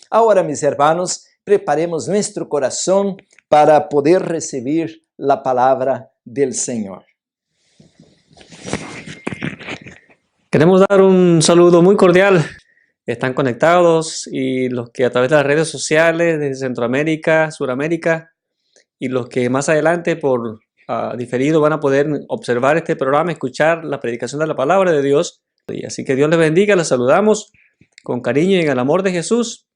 Ahora, mis hermanos, preparemos nuestro corazón para poder recibir la palabra del Señor. Queremos dar un saludo muy cordial. Están conectados y los que a través de las redes sociales de Centroamérica, Suramérica y los que más adelante por diferido van a poder observar este programa, escuchar la predicación de la palabra de Dios. Y así que Dios les bendiga, les saludamos con cariño y en el amor de Jesús.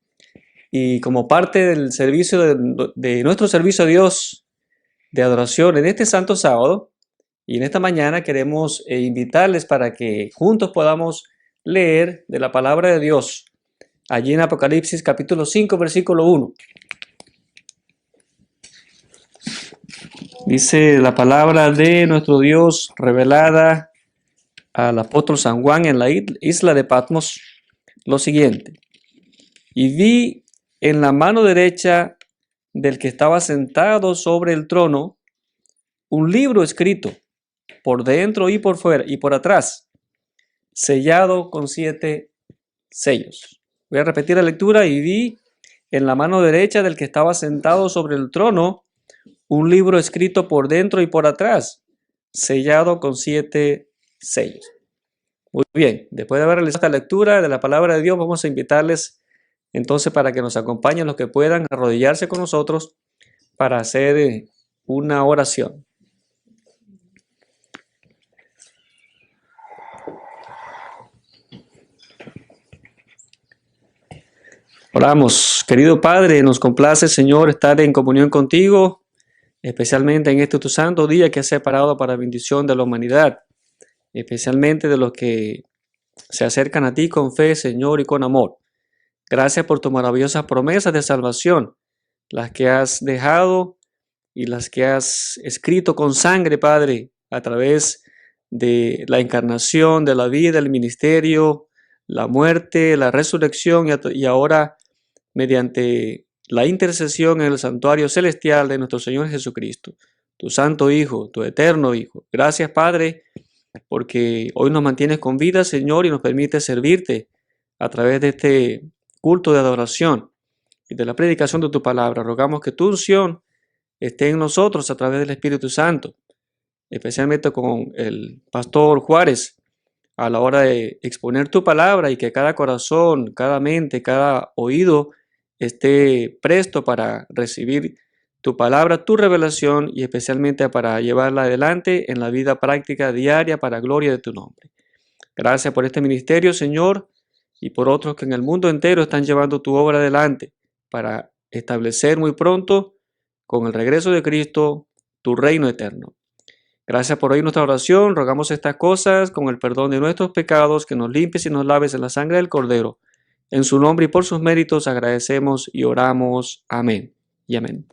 Y como parte del servicio de nuestro servicio a Dios de adoración en este santo sábado y en esta mañana queremos invitarles para que juntos podamos leer de la palabra de Dios allí en Apocalipsis capítulo 5 versículo 1. Dice la palabra de nuestro Dios revelada al apóstol San Juan en la isla de Patmos lo siguiente: y vi en la mano derecha del que estaba sentado sobre el trono un libro escrito por dentro y por fuera y por atrás, sellado con 7 sellos. Voy a repetir la lectura. Y vi en la mano derecha del que estaba sentado sobre el trono un libro escrito por dentro y por atrás, sellado con 7 sellos. Muy bien, después de haber realizado esta lectura de la palabra de Dios, vamos a invitarles entonces para que nos acompañen los que puedan a arrodillarse con nosotros para hacer una oración. Oramos. Querido Padre, nos complace, Señor, estar en comunión contigo, especialmente en este tu santo día que has separado para bendición de la humanidad, especialmente de los que se acercan a ti con fe, Señor, y con amor. Gracias por tus maravillosas promesas de salvación, las que has dejado y las que has escrito con sangre, Padre, a través de la encarnación, de la vida, el ministerio, la muerte, la resurrección y ahora mediante la intercesión en el santuario celestial de nuestro Señor Jesucristo, tu santo Hijo, tu eterno Hijo. Gracias, Padre, porque hoy nos mantienes con vida, Señor, y nos permite servirte a través de este culto de adoración y de la predicación de tu palabra. Rogamos que tu unción esté en nosotros a través del Espíritu Santo, especialmente con el pastor Juárez, a la hora de exponer tu palabra, y que cada corazón, cada mente, cada oído esté presto para recibir tu palabra, tu revelación, y especialmente para llevarla adelante en la vida práctica diaria para gloria de tu nombre. Gracias por este ministerio, Señor, y por otros que en el mundo entero están llevando tu obra adelante para establecer muy pronto, con el regreso de Cristo, tu reino eterno. Gracias por oír nuestra oración. Rogamos estas cosas con el perdón de nuestros pecados, que nos limpies y nos laves en la sangre del Cordero. En su nombre y por sus méritos agradecemos y oramos. Amén y amén.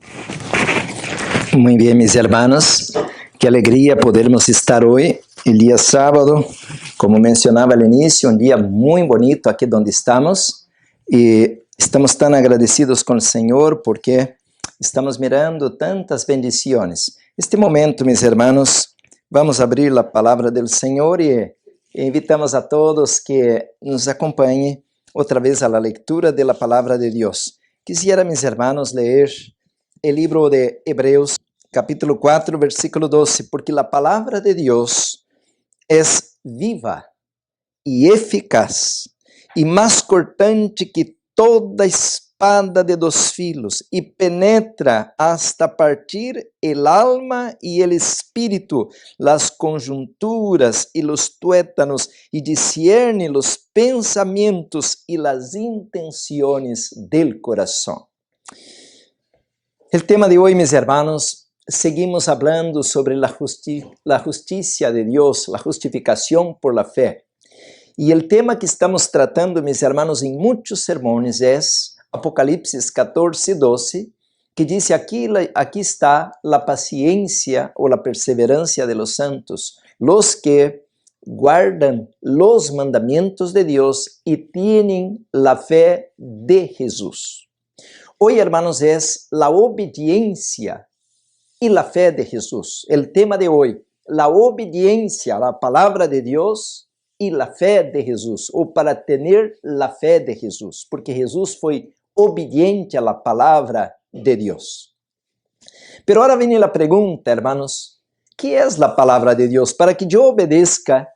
Muy bien, mis hermanos. Qué alegría podermos estar hoy, el día sábado, como mencionaba al inicio, un día muy bonito aquí donde estamos. Y estamos tan agradecidos con el Señor porque estamos mirando tantas bendiciones. Este momento, mis hermanos, vamos a abrir la palabra del Señor y invitamos a todos que nos acompañen otra vez a la lectura de la palabra de Dios. Quisiera, mis hermanos, leer el libro de Hebreos, capítulo 4, versículo 12, porque la palabra de Dios es viva y eficaz y más cortante que toda espada de 2 filos y penetra hasta partir el alma y el espíritu, las conjunturas y los tuétanos, y discierne los pensamientos y las intenciones del corazón. El tema de hoy, mis hermanos, seguimos hablando sobre la justicia de Dios, la justificación por la fe. Y el tema que estamos tratando, mis hermanos, en muchos sermones es Apocalipsis 14, 12, que dice aquí está la paciencia o la perseverancia de los santos, los que guardan los mandamientos de Dios y tienen la fe de Jesús. Hoy, hermanos, es la obediencia y la fe de Jesús. El tema de hoy, la obediencia a la palabra de Dios y la fe de Jesús, o para tener la fe de Jesús, porque Jesús foi obediente a la palabra de Dios. Pero ahora viene la pregunta, hermanos, ¿qué es la palabra de Dios? Para que yo obedezca,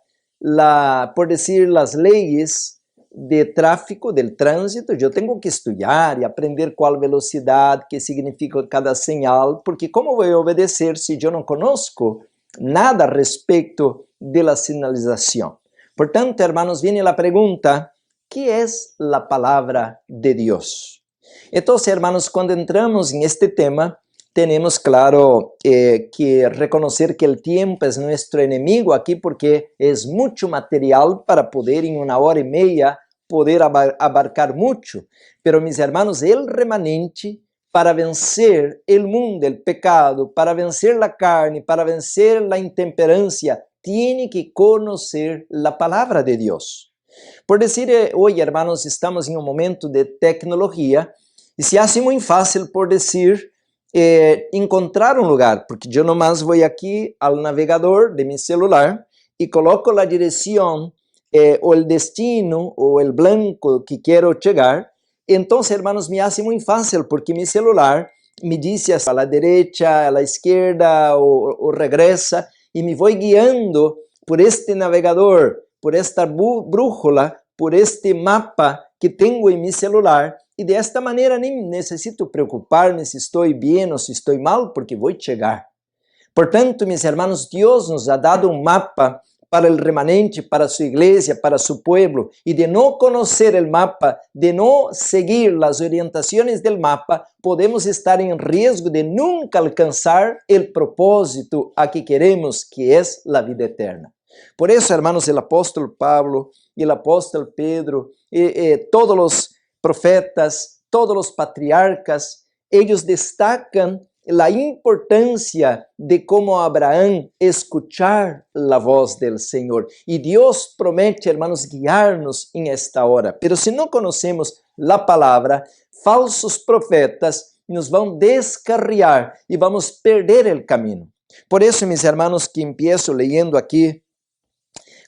por decir, las leyes de tráfico, del tránsito, yo tengo que estudiar y aprender cuál velocidad, qué significa cada señal, porque ¿cómo voy a obedecer si yo no conozco nada respecto de la señalización? Por tanto, hermanos, viene la pregunta, ¿qué es la palabra de Dios? Entonces, hermanos, cuando entramos en este tema, tenemos claro que reconocer que el tiempo es nuestro enemigo aquí porque es mucho material para poder en 1 hora y media poder abarcar mucho. Pero mis hermanos, el remanente para vencer el mundo, el pecado, para vencer la carne, para vencer la intemperancia, tiene que conocer la palabra de Dios. Por decir, hoy hermanos, estamos en un momento de tecnología y se hace muy fácil por decir, encontrar un lugar, porque yo nomás voy aquí al navegador de mi celular y coloco la dirección o el destino o el blanco que quiero llegar. Entonces, hermanos, me hace muy fácil porque mi celular me dice a la derecha, a la izquierda o regresa y me voy guiando por este navegador, por esta brújula, por este mapa que tengo en mi celular. E desta maneira nem necessito preocupar-me se estou bem ou se estou mal, porque vou chegar. Portanto, meus irmãos, Deus nos ha dado um mapa para o remanente, para sua igreja, para seu povo. E de não conhecer o mapa, de não seguir as orientações do mapa, podemos estar em risco de nunca alcançar o propósito a que queremos, que é a vida eterna. Por isso, irmãos, o apóstolo Pablo e o apóstolo Pedro todos os profetas, todos os patriarcas, eles destacam a importância de como Abraão escuchar a voz do Senhor. E Deus promete, hermanos, guiar-nos em esta hora. Pero se não conhecemos a palavra, falsos profetas nos vão descarriar e vamos perder o caminho. Por isso, meus irmãos, que empiezo leyendo aqui,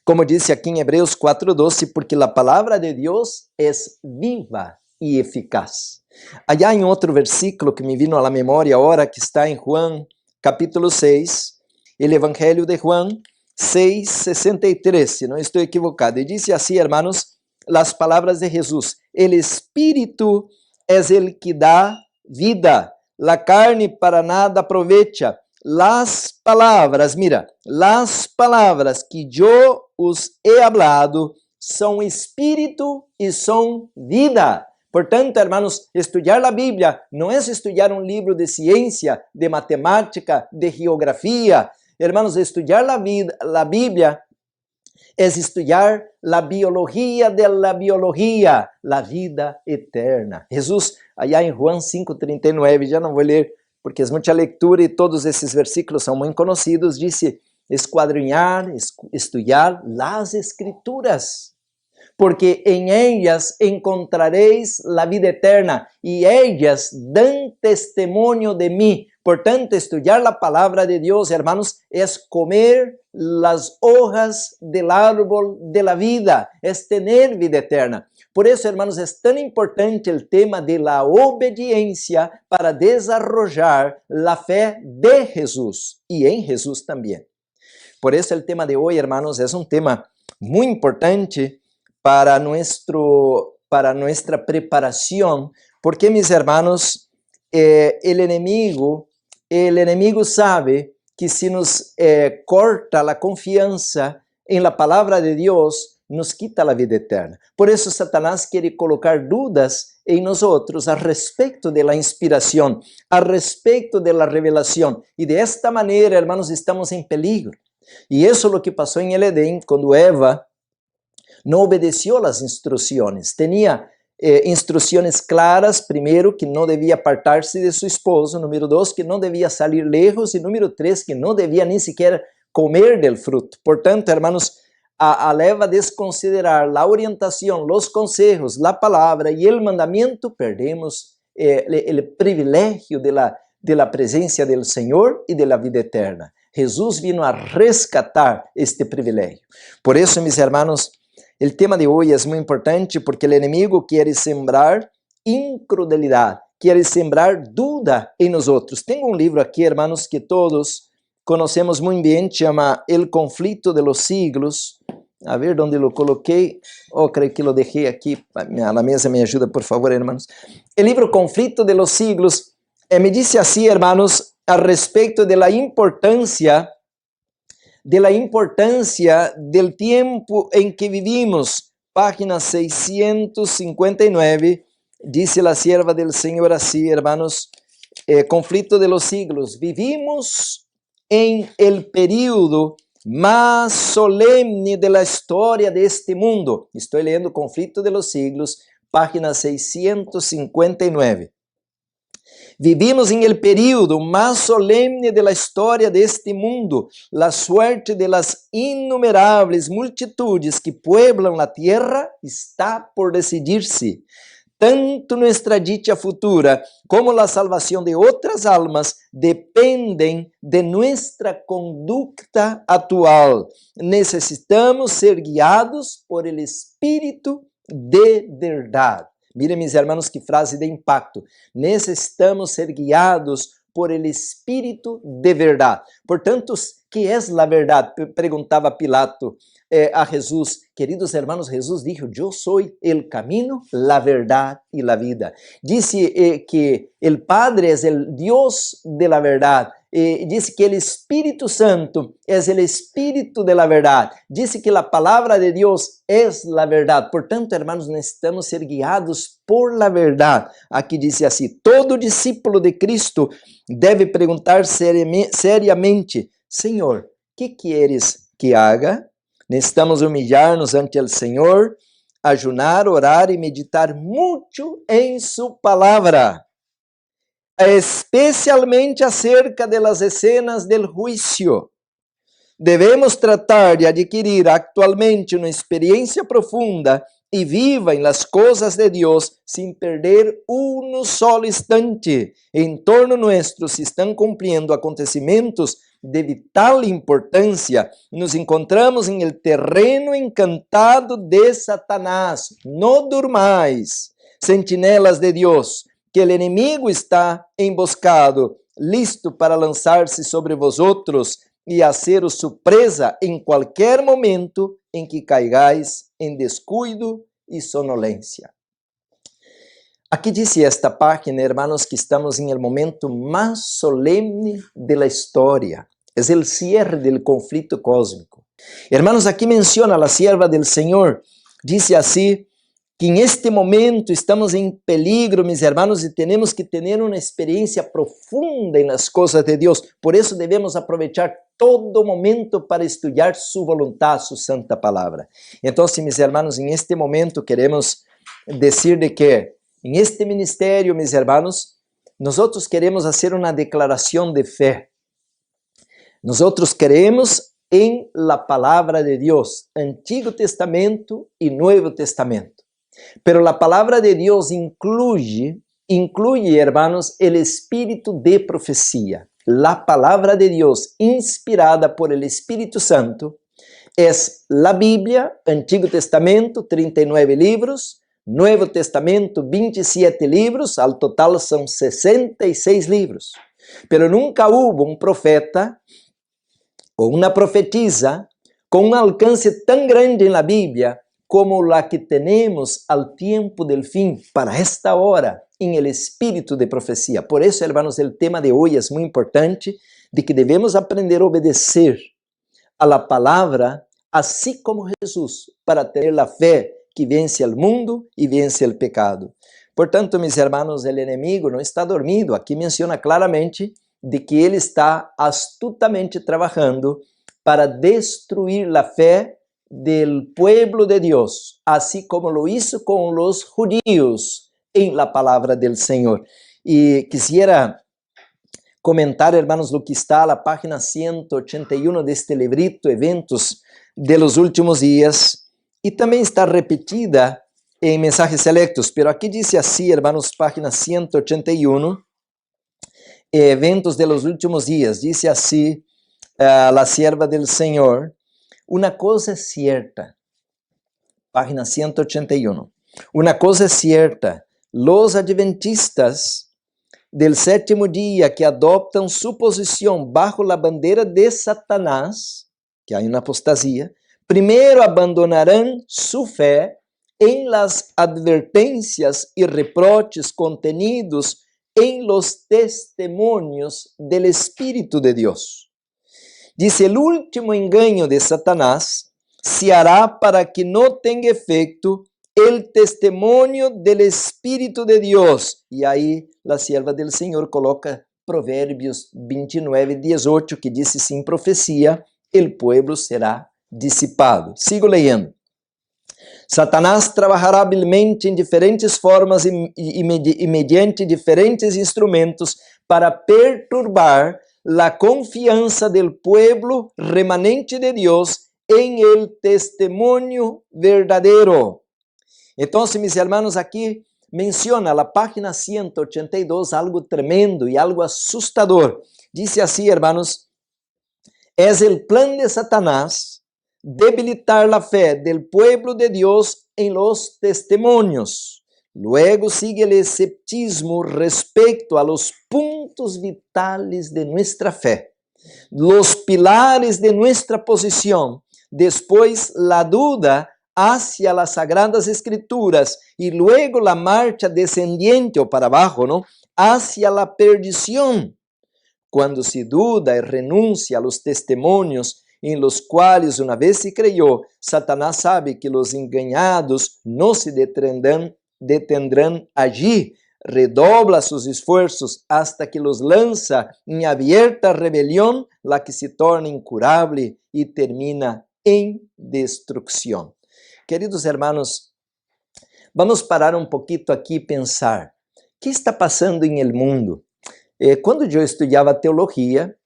como dice aquí en Hebreos 4:12, porque la palabra de Dios es viva y eficaz. Allá en otro versículo que me vino a la memoria ahora, que está en Juan capítulo 6, el Evangelio de Juan 6:63, si no estoy equivocado. Y dice así, hermanos, las palabras de Jesús: el Espíritu es el que da vida, la carne para nada aprovecha. Las palabras, mira, las palabras que yo os he hablado são espírito e são vida. Portanto, hermanos, estudar a Bíblia não é estudar um livro de ciência, de matemática, de geografia. Hermanos, estudar a Bíblia é estudar a biologia de la biologia, a vida eterna. Jesus, allá em Juan 5:39, já não vou ler, porque é muita leitura e todos esses versículos são muito conhecidos, disse: esquadrinhar, estudar las escrituras, porque em ellas encontraréis la vida eterna e ellas dan testemunho de mim. Portanto, estudar a palavra de Deus, hermanos, é comer las hojas del árbol de la vida, é tener vida eterna. Por isso, hermanos, é tão importante o tema de la obediencia para desarrollar la fé de Jesús e em Jesús também. Por isso, o tema de hoje, hermanos, é um tema muito importante para nuestra preparação, porque, mis hermanos, o enemigo sabe que se nos corta a confiança em la palavra de Deus, nos quita a vida eterna. Por isso, Satanás quer colocar dúvidas em nós a respeito da inspiração, a respeito da revelação. E de esta maneira, hermanos, estamos em peligro. E isso é o que passou em el Edén, quando Eva não obedeceu às instruções. Tinha instruções claras, primeiro, que não devia apartar-se de seu esposo, número 2, que não devia sair lejos, e número 3, que não devia nem sequer comer del fruto. Portanto, hermanos, a leva a desconsiderar a orientação, os consejos, a palavra e o mandamento, perdemos o privilégio de la presença do Senhor e de la vida eterna. Jesus vino a rescatar este privilégio. Por isso, mis hermanos, o tema de hoje é muito importante porque o inimigo quer sembrar incredulidade, quer sembrar dúvida em nós outros. Tenho um livro aqui, hermanos, que todos conhecemos muito bem, chama El Conflito de los Siglos. A ver onde lo coloquei. Oh, creio que lo deixei aqui. A mesa me ajuda, por favor, hermanos. El libro Conflito de los Siglos me diz assim, hermanos, a respeito de la importância del tempo em que vivimos. Página 659, dice la sierva del Señor así, hermanos, Conflito de los Siglos. Vivimos en el período más solemne de la historia de este mundo. Estoy leyendo Conflito de los Siglos, página 659. Vivimos en el período más solemne de la historia de este mundo. La suerte de las innumerables multitudes que pueblan la tierra está por decidirse. Tanto nuestra dicha futura como la salvación de otras almas dependen de nuestra conducta actual. Necesitamos ser guiados por el Espíritu de verdad. Miren, mis hermanos, que frase de impacto. Necesitamos ser guiados por el Espíritu de verdad. Portanto, ¿qué es la verdad? Perguntava Pilato a Jesús. Queridos hermanos, Jesús dijo, yo soy el camino, la verdad y la vida. Dice que el Padre es el Dios de la verdad. Dice que el Espíritu Santo es el Espíritu de la verdad. Dice que la palabra de Dios es la verdad. Portanto, hermanos, necesitamos ser guiados por la verdad. Aquí dice así, todo discípulo de Cristo debe preguntar seriamente, Senhor, que queres que haga? Necessitamos humilhar-nos ante o Senhor, ayunar, orar e meditar muito em sua palavra, especialmente acerca de las escenas del juicio. Devemos tratar de adquirir actualmente uma experiência profunda e viva em las coisas de Deus, sem perder um solo instante. Em torno nuestro se estão cumprindo acontecimentos de vital importância. Nos encontramos em el terreno encantado de Satanás. No durmais, sentinelas de Deus, que el enemigo está emboscado, listo para lançar-se sobre vosotros e haceros su presa em qualquer momento em que caigais em descuido e sonolência. Aqui dice esta página, hermanos, que estamos en el momento más solemne de la historia. Es el cierre del conflicto cósmico. Hermanos, aquí menciona la sierva del Señor. Dice así, que en este momento estamos en peligro, mis hermanos, y tenemos que tener una experiencia profunda en las cosas de Dios. Por eso debemos aprovechar todo momento para estudiar su voluntad, su santa palabra. Entonces, mis hermanos, en este momento queremos decir de que en este ministerio, mis hermanos, nosotros queremos hacer una declaración de fe. Nosotros creemos en la palabra de Dios, Antiguo Testamento y Nuevo Testamento. Pero la palabra de Dios incluye, hermanos, el espíritu de profecía. La palabra de Dios, inspirada por el Espíritu Santo, es la Biblia, Antiguo Testamento, 39 libros, Nuevo Testamento, 27 libros, al total são 66 livros. Pero nunca hubo um profeta ou uma profetisa com um alcance tão grande na Bíblia como la que temos al tiempo del fin, para esta hora, em el espírito de profecia. Por isso, hermanos, o tema de hoje é muito importante, de que devemos aprender a obedecer a la palavra, assim como Jesus, para ter a fé que vence o mundo e vence o pecado. Portanto, mis hermanos, o inimigo não está dormindo. Aqui menciona claramente de que ele está astutamente trabalhando para destruir a fé del pueblo de Deus, assim como lo hizo con los judíos en la palabra del Señor. E quisiera comentar, hermanos, lo que está a la página 181 de este librito, Eventos de los Últimos Días, e também está repetida em Mensajes Selectos, pero aqui diz assim, hermanos, página 181, Eventos de los Últimos Días, diz assim, la sierva del Señor, una cosa es cierta, página 181, una cosa es cierta, los adventistas del sétimo dia que adoptam su posição bajo la bandeira de Satanás, que há uma apostasia, primeiro abandonarão su fé em las advertências e reproches contenidos em los testimonios del Espírito de Deus. Dice, el último engaño de Satanás se hará para que no tenga efecto el testimonio del Espíritu de Dios. E aí, la sierva del Senhor coloca Provérbios 29:18, que diz, sin profecía, el pueblo será disipado. Sigo leyendo. Satanás trabalhará habilmente em diferentes formas e mediante diferentes instrumentos para perturbar la confiança del pueblo remanente de Deus em el testemunho verdadeiro. Então, mis hermanos, aqui menciona a página 182 algo tremendo e algo assustador. Diz assim, hermanos, es el plan de Satanás debilitar la fe del pueblo de Dios en los testimonios. Luego sigue el escepticismo respecto a los puntos vitales de nuestra fe, los pilares de nuestra posición. Después la duda hacia las Sagradas Escrituras y luego la marcha descendiente o para abajo, ¿no? Hacia la perdición. Cuando se duda y renuncia a los testimonios en los cuales una vez se creyó, Satanás sabe que los engañados no se detendrán allí, redobla sus esfuerzos hasta que los lanza en abierta rebelión, la que se torna incurable y termina en destrucción. Queridos hermanos, vamos parar um pouquinho aqui e pensar, o que está passando em el mundo? Quando eu estudava teologia,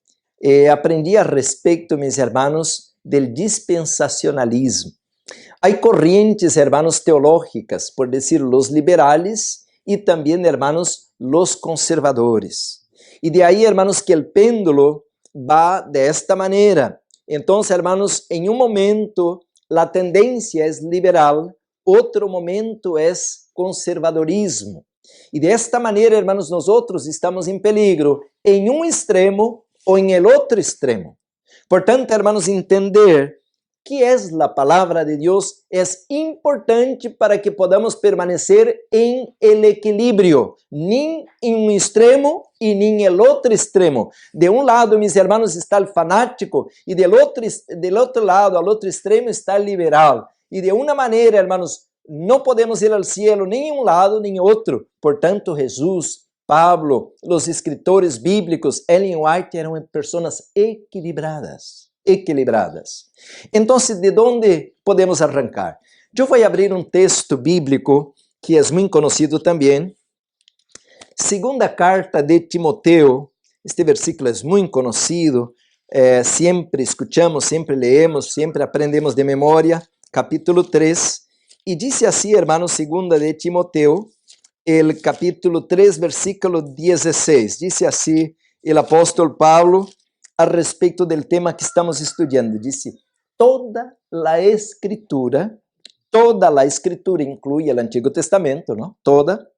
aprendi a respeito, meus hermanos, del dispensacionalismo. Há corrientes, hermanos, teológicas, por decir, los liberales e também, hermanos, los conservadores. E de aí, hermanos, que el péndulo va de esta maneira. Então, hermanos, em um momento la tendencia es liberal, otro momento es conservadorismo. Y de esta manera, hermanos, nosotros estamos en peligro en un extremo o en el otro extremo. Por tanto, hermanos, entender que es la palabra de Dios es importante para que podamos permanecer en el equilibrio, ni en un extremo y ni en el otro extremo. De un lado, mis hermanos, está el fanático y del otro lado, al otro extremo, está el liberal. Y de una manera, hermanos, no podemos ir al cielo ni en un lado ni en otro. Por tanto, Jesús, Pablo, los escritores bíblicos, Ellen White, eran personas equilibradas. Entonces, ¿de dónde podemos arrancar? Yo voy a abrir un texto bíblico que es muy conocido también. Segunda carta de Timoteo. Este versículo es muy conocido. Siempre escuchamos, siempre leemos, siempre aprendemos de memoria. Capítulo 3. Y dice así, hermanos, segunda de Timoteo, el capítulo 3, versículo 16. Dice así el apóstol Pablo a respeito del tema que estamos estudiando. Dice, toda la escritura incluye el Antiguo Testamento, ¿no? Toda,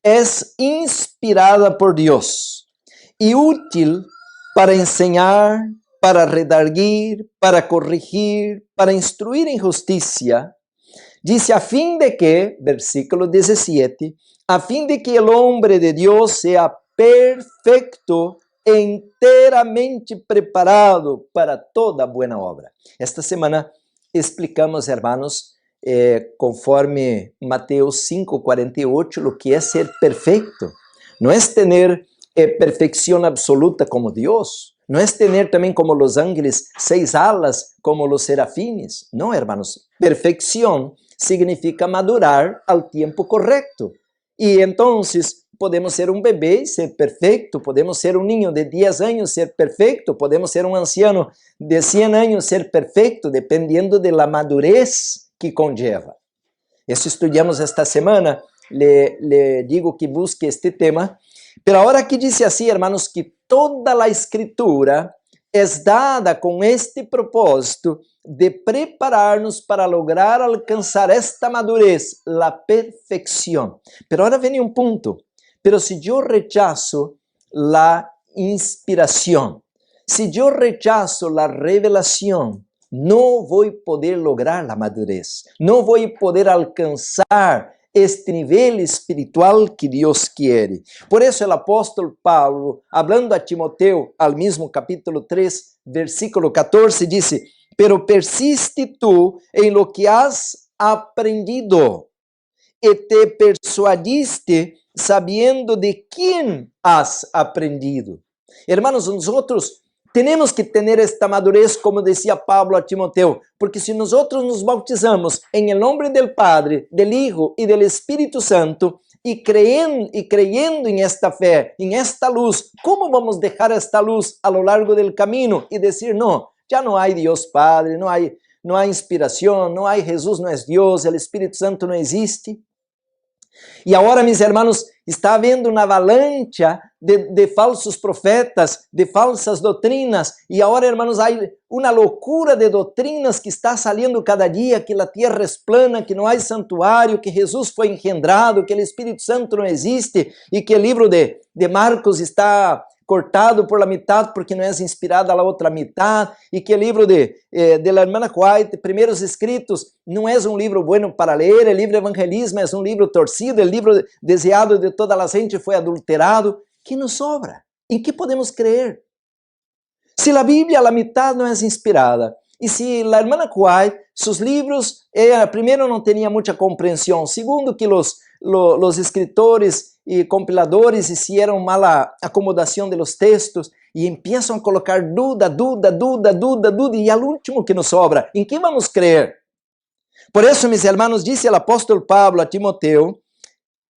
es inspirada por Dios y útil para enseñar, para redarguir, para corregir, para instruir en justicia. Dice, a fin de que, versículo 17, a fin de que el hombre de Dios sea perfecto, enteramente preparado para toda buena obra. Esta semana explicamos, hermanos, conforme Mateus 5:48, lo que es ser perfecto. No es tener perfección absoluta como Dios, no es tener también como los ángeles 6 alas como los serafines. No, hermanos, perfección significa madurar al tiempo correcto. Y entonces podemos ser un bebé y ser perfecto, podemos ser un niño de 10 años, ser perfecto, podemos ser un anciano de 100 años, ser perfecto, dependiendo de la madurez que conlleva. Eso estudiamos esta semana, le digo que busque este tema, pero ahora aquí dice así, hermanos, que toda la escritura es dada con este propósito de prepararnos para lograr alcanzar esta madurez, la perfección. Pero ahora viene un punto. Pero si yo rechazo la inspiración, si yo rechazo la revelación, no voy a poder lograr la madurez, no voy a poder alcanzar este nivel espiritual que Dios quiere. Por eso el apóstol Pablo, hablando a Timoteo, al mismo capítulo 3, versículo 14, dice, pero persiste tú en lo que has aprendido y te persuadiste sabiendo de quién has aprendido. Hermanos, nosotros tenemos que tener esta madurez, como decía Pablo a Timoteo, porque si nosotros nos bautizamos en el nombre del Padre, del Hijo y del Espíritu Santo, y creyendo en esta fe, en esta luz, ¿cómo vamos a dejar esta luz a lo largo del camino y decir, no, ya no hay Dios Padre, no hay inspiración, no hay Jesús, no es Dios, el Espíritu Santo no existe? E agora, meus irmãos, está havendo uma avalancha de falsos profetas, de falsas doutrinas. E agora, irmãos, há uma loucura de doutrinas que está saindo cada dia, que a terra é plana, que não há santuário, que Jesus foi engendrado, que o Espírito Santo não existe e que o livro de Marcos está cortado por la mitad porque não é inspirado a la outra mitad, e que o livro de la hermana White, Primeiros Escritos, não é um livro bueno para ler, o livro Evangelismo é um livro torcido, o livro desejado de toda a gente foi adulterado. Que nos sobra? Em que podemos crer? Se a Bíblia, a mitad não é inspirada, e se a hermana White, seus livros, primeiro não tinha muita compreensão, segundo que os escritores e compiladores hicieron mala acomodação de los textos e empiezam a colocar dúvida, e al último que nos sobra, ¿en qué vamos a creer? Por eso, mis hermanos, dice el apóstol Pablo a Timoteo,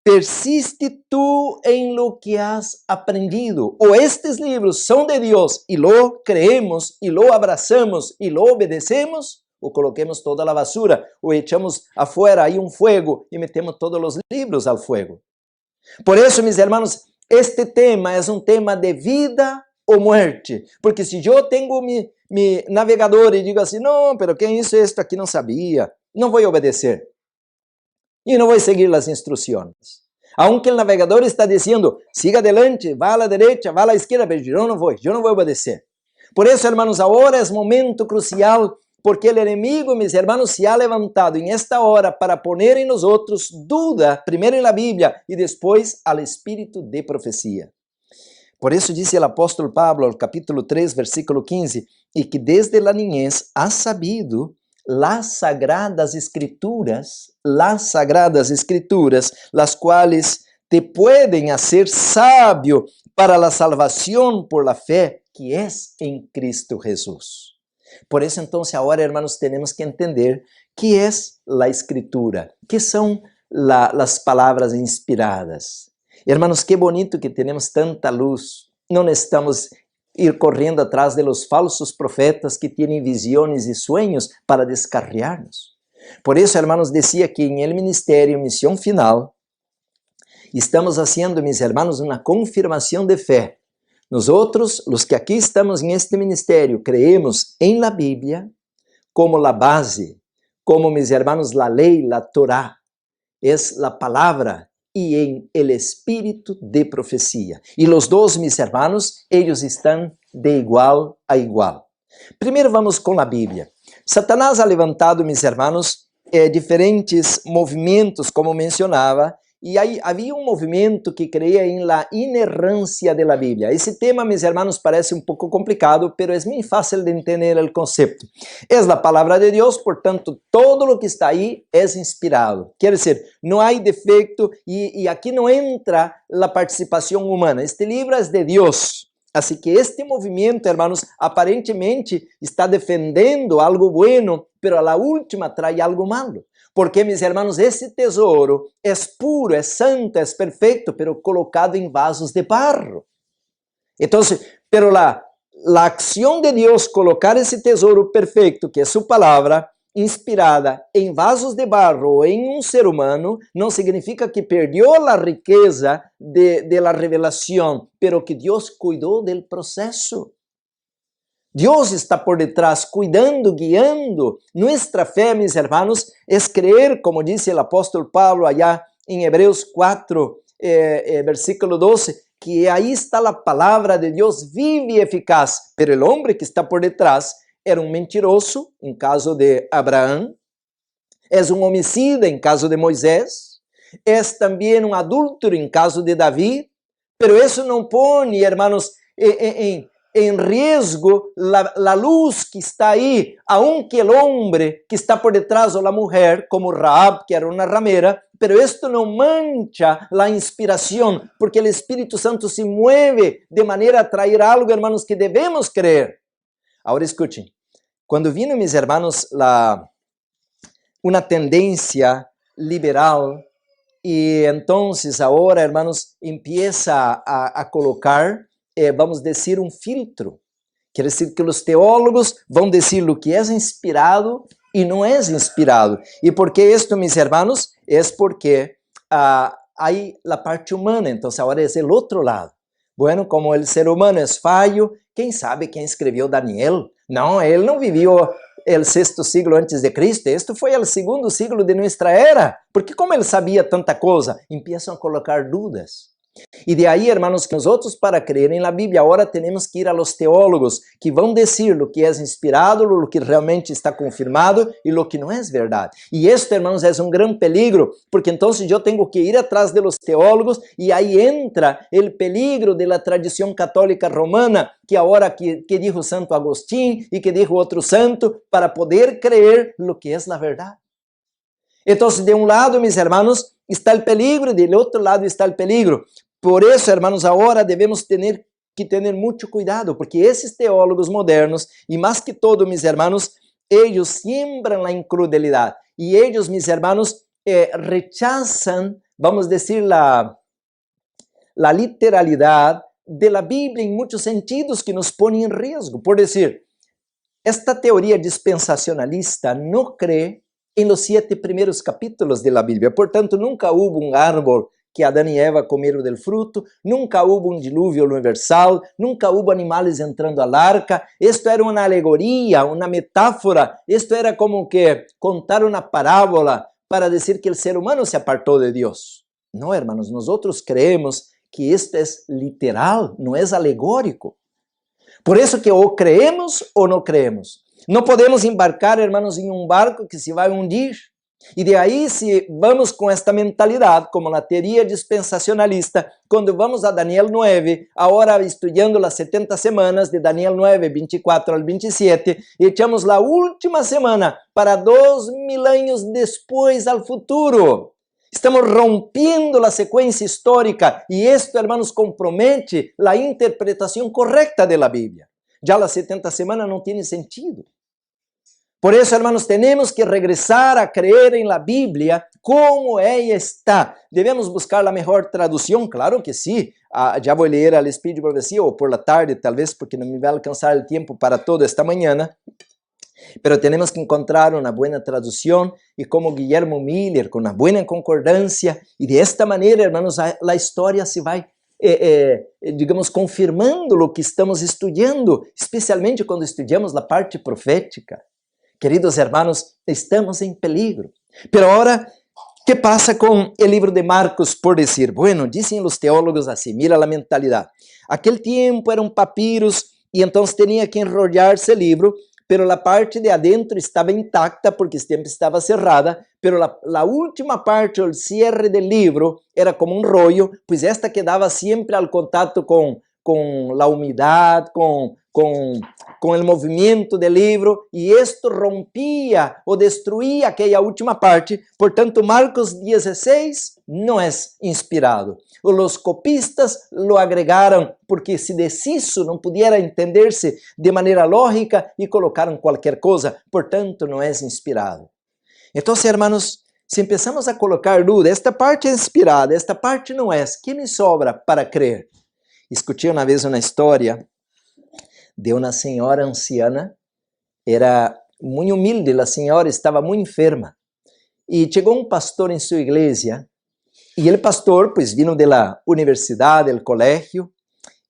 persiste tú en lo que has aprendido, o estes libros son de Dios y lo creemos y lo abrazamos y lo obedecemos, o coloquemos toda la basura, o echamos afuera aí fuego y metemos todos los libros al fuego. Por isso, meus irmãos, este tema é um tema de vida ou morte. Porque se eu tenho mi navegador e digo assim, não, pero quem hizo esto aqui não sabia, não vou obedecer. E não vou seguir as instruções. Aunque o navegador está dizendo, siga adelante, vá à direita, vá à esquerda, mas eu não vou obedecer. Por isso, irmãos, agora é momento crucial, porque o inimigo, meus irmãos, se ha levantado em esta hora para poner em nós outros dúvida, primeiro na Bíblia e depois ao espírito de profecia. Por isso disse o apóstolo Pablo, no capítulo 3, versículo 15, e que desde a niñez has sabido las sagradas escrituras, las quais te pueden hacer sabio para la salvación por la fe que es en Cristo Jesús. Por isso, então, agora, irmãos, temos que entender que é a Escritura, que são as palavras inspiradas. Irmãos, que bonito que temos tanta luz. Não estamos ir correndo atrás de los falsos profetas que têm visões e sonhos para descarriar-nos. Por isso, irmãos, dizia que em el ministério, missão final, estamos fazendo, meus irmãos, uma confirmação de fé. Nosotros, los que aquí estamos en este ministerio, creemos en la Biblia como la base, como mis hermanos, la ley, la Torá, es la palabra y en el espíritu de profecía. Y los dos, mis hermanos, ellos están de igual a igual. Primero vamos con la Biblia. Satanás ha levantado, mis hermanos, diferentes movimentos, como mencionaba, e aí havia movimento que creia em la inerrância de la Bíblia. Esse tema, meus irmãos, parece um pouco complicado, pero é muito fácil de entender o conceito. É a palavra de Deus, portanto, todo o que está aí é inspirado. Quer dizer, não há defeito e aqui não entra a participação humana. Este livro é de Deus. Assim que este movimento, irmãos, aparentemente está defendendo algo bueno, pero a la última traz algo malo. Porque, mis hermanos, esse tesouro é puro, é santo, é perfeito, pero colocado em vasos de barro. Então, pero la acción de Deus colocar esse tesouro perfeito, que é sua palavra, inspirada em vasos de barro ou em um ser humano, não significa que perdeu a riqueza de la revelação, pero que Deus cuidou del processo. Dios está por detrás, cuidando, guiando. Nuestra fe, mis hermanos, es creer, como dice el apóstol Pablo allá en Hebreos 4, versículo 12, que ahí está la palabra de Dios viva y eficaz. Pero el hombre que está por detrás era un mentiroso, en caso de Abraham, es un homicida, en caso de Moisés, es también un adúltero, en caso de David, pero eso no pone, hermanos, en riesgo la luz que está ahí, aunque el hombre que está por detrás o la mujer, como Rahab, que era una ramera, pero esto no mancha la inspiración, porque el Espíritu Santo se mueve de manera a traer algo, hermanos, que debemos creer. Ahora escuchen, cuando vino, mis hermanos, una tendencia liberal, y entonces ahora, hermanos, empieza a colocar, vamos decir, un filtro. Quiere decir que los teólogos van decir lo que es inspirado y no es inspirado. ¿Y por qué esto, mis hermanos? Es porque hay la parte humana, entonces ahora es el otro lado. Bueno, como el ser humano es fallo, ¿quién sabe quién escribió Daniel? No, él no vivió el 6º siglo antes de Cristo, esto foi el 2º siglo de nuestra era, porque como ele sabia tanta coisa, empiezam a colocar dudas. E de aí, hermanos, que nosotros para creer en la Biblia ahora tenemos que ir a los teólogos que vão decir lo que es inspirado, lo que realmente está confirmado y lo que no es verdad. Y esto, hermanos, es un gran peligro, porque entonces yo tengo que ir atrás de los teólogos y ahí entra el peligro de la tradición católica romana, que ahora que dijo Santo Agustín y que dijo otro santo, para poder creer lo que es la verdad. Entonces, de un lado, mis hermanos, está el peligro, del otro lado está el peligro. Por eso, hermanos, ahora debemos tener que tener mucho cuidado, porque esses teólogos modernos, y más que todo, mis hermanos, ellos siembran la incredulidad, y ellos, mis hermanos, rechazan, vamos a decir, la literalidad de la Biblia en muchos sentidos que nos pone en riesgo. Por decir, esta teoría dispensacionalista no cree en los 7 primeros capítulos de la Biblia. Por tanto, nunca hubo un árbol que Adán y Eva comieron del fruto, nunca hubo un diluvio universal, nunca hubo animales entrando al arca. Esto era una alegoría, una metáfora. Esto era como que contar una parábola para decir que el ser humano se apartó de Dios. No, hermanos, nosotros creemos que esto es literal, no es alegórico. Por eso que o creemos o no creemos. No podemos embarcar, hermanos, en un barco que se va a hundir. Y de ahí, si vamos con esta mentalidad, como la teoría dispensacionalista, cuando vamos a Daniel 9, ahora estudiando las 70 semanas de Daniel 9, 24 al 27, y echamos la última semana para 2000 años después al futuro. Estamos rompiendo la secuencia histórica y esto, hermanos, compromete la interpretación correcta de la Biblia. Ya las 70 semanas no tiene sentido. Por eso, hermanos, tenemos que regresar a creer en la Biblia como ella está. ¿Debemos buscar la mejor traducción? Claro que sí. Ya voy a leer al Espíritu de Profecía o por la tarde, tal vez, porque no me va a alcanzar el tiempo para todo esta mañana. Pero tenemos que encontrar una buena traducción y como Guillermo Miller, con una buena concordancia. Y de esta manera, hermanos, la historia se va, digamos, confirmando lo que estamos estudiando, especialmente cuando estudiamos la parte profética. Queridos hermanos, estamos en peligro. Pero ahora, ¿qué pasa con el libro de Marcos? Por decir, bueno, dicen los teólogos así, mira la mentalidad. Aquel tiempo era un papyrus y entonces tenía que enrollarse el libro, pero la parte de adentro estaba intacta porque siempre estaba cerrada, pero la última parte, el cierre del libro, era como un rollo, pues esta quedaba siempre al contacto con la humedad, con el movimiento del libro, y esto rompía o destruía aquella última parte. Por tanto, Marcos 16 no es inspirado. Los copistas lo agregaron porque se deshizo, no pudiera entenderse de manera lógica y colocaron cualquier cosa. Por tanto, no es inspirado. Entonces, hermanos, si empezamos a colocar duda, esta parte es inspirada, esta parte no es, ¿qué me sobra para creer? Escuché una vez una historia de una señora anciana, era muy humilde, la señora estaba muy enferma, y llegó un pastor en su iglesia, y el pastor pues vino de la universidad, del colegio,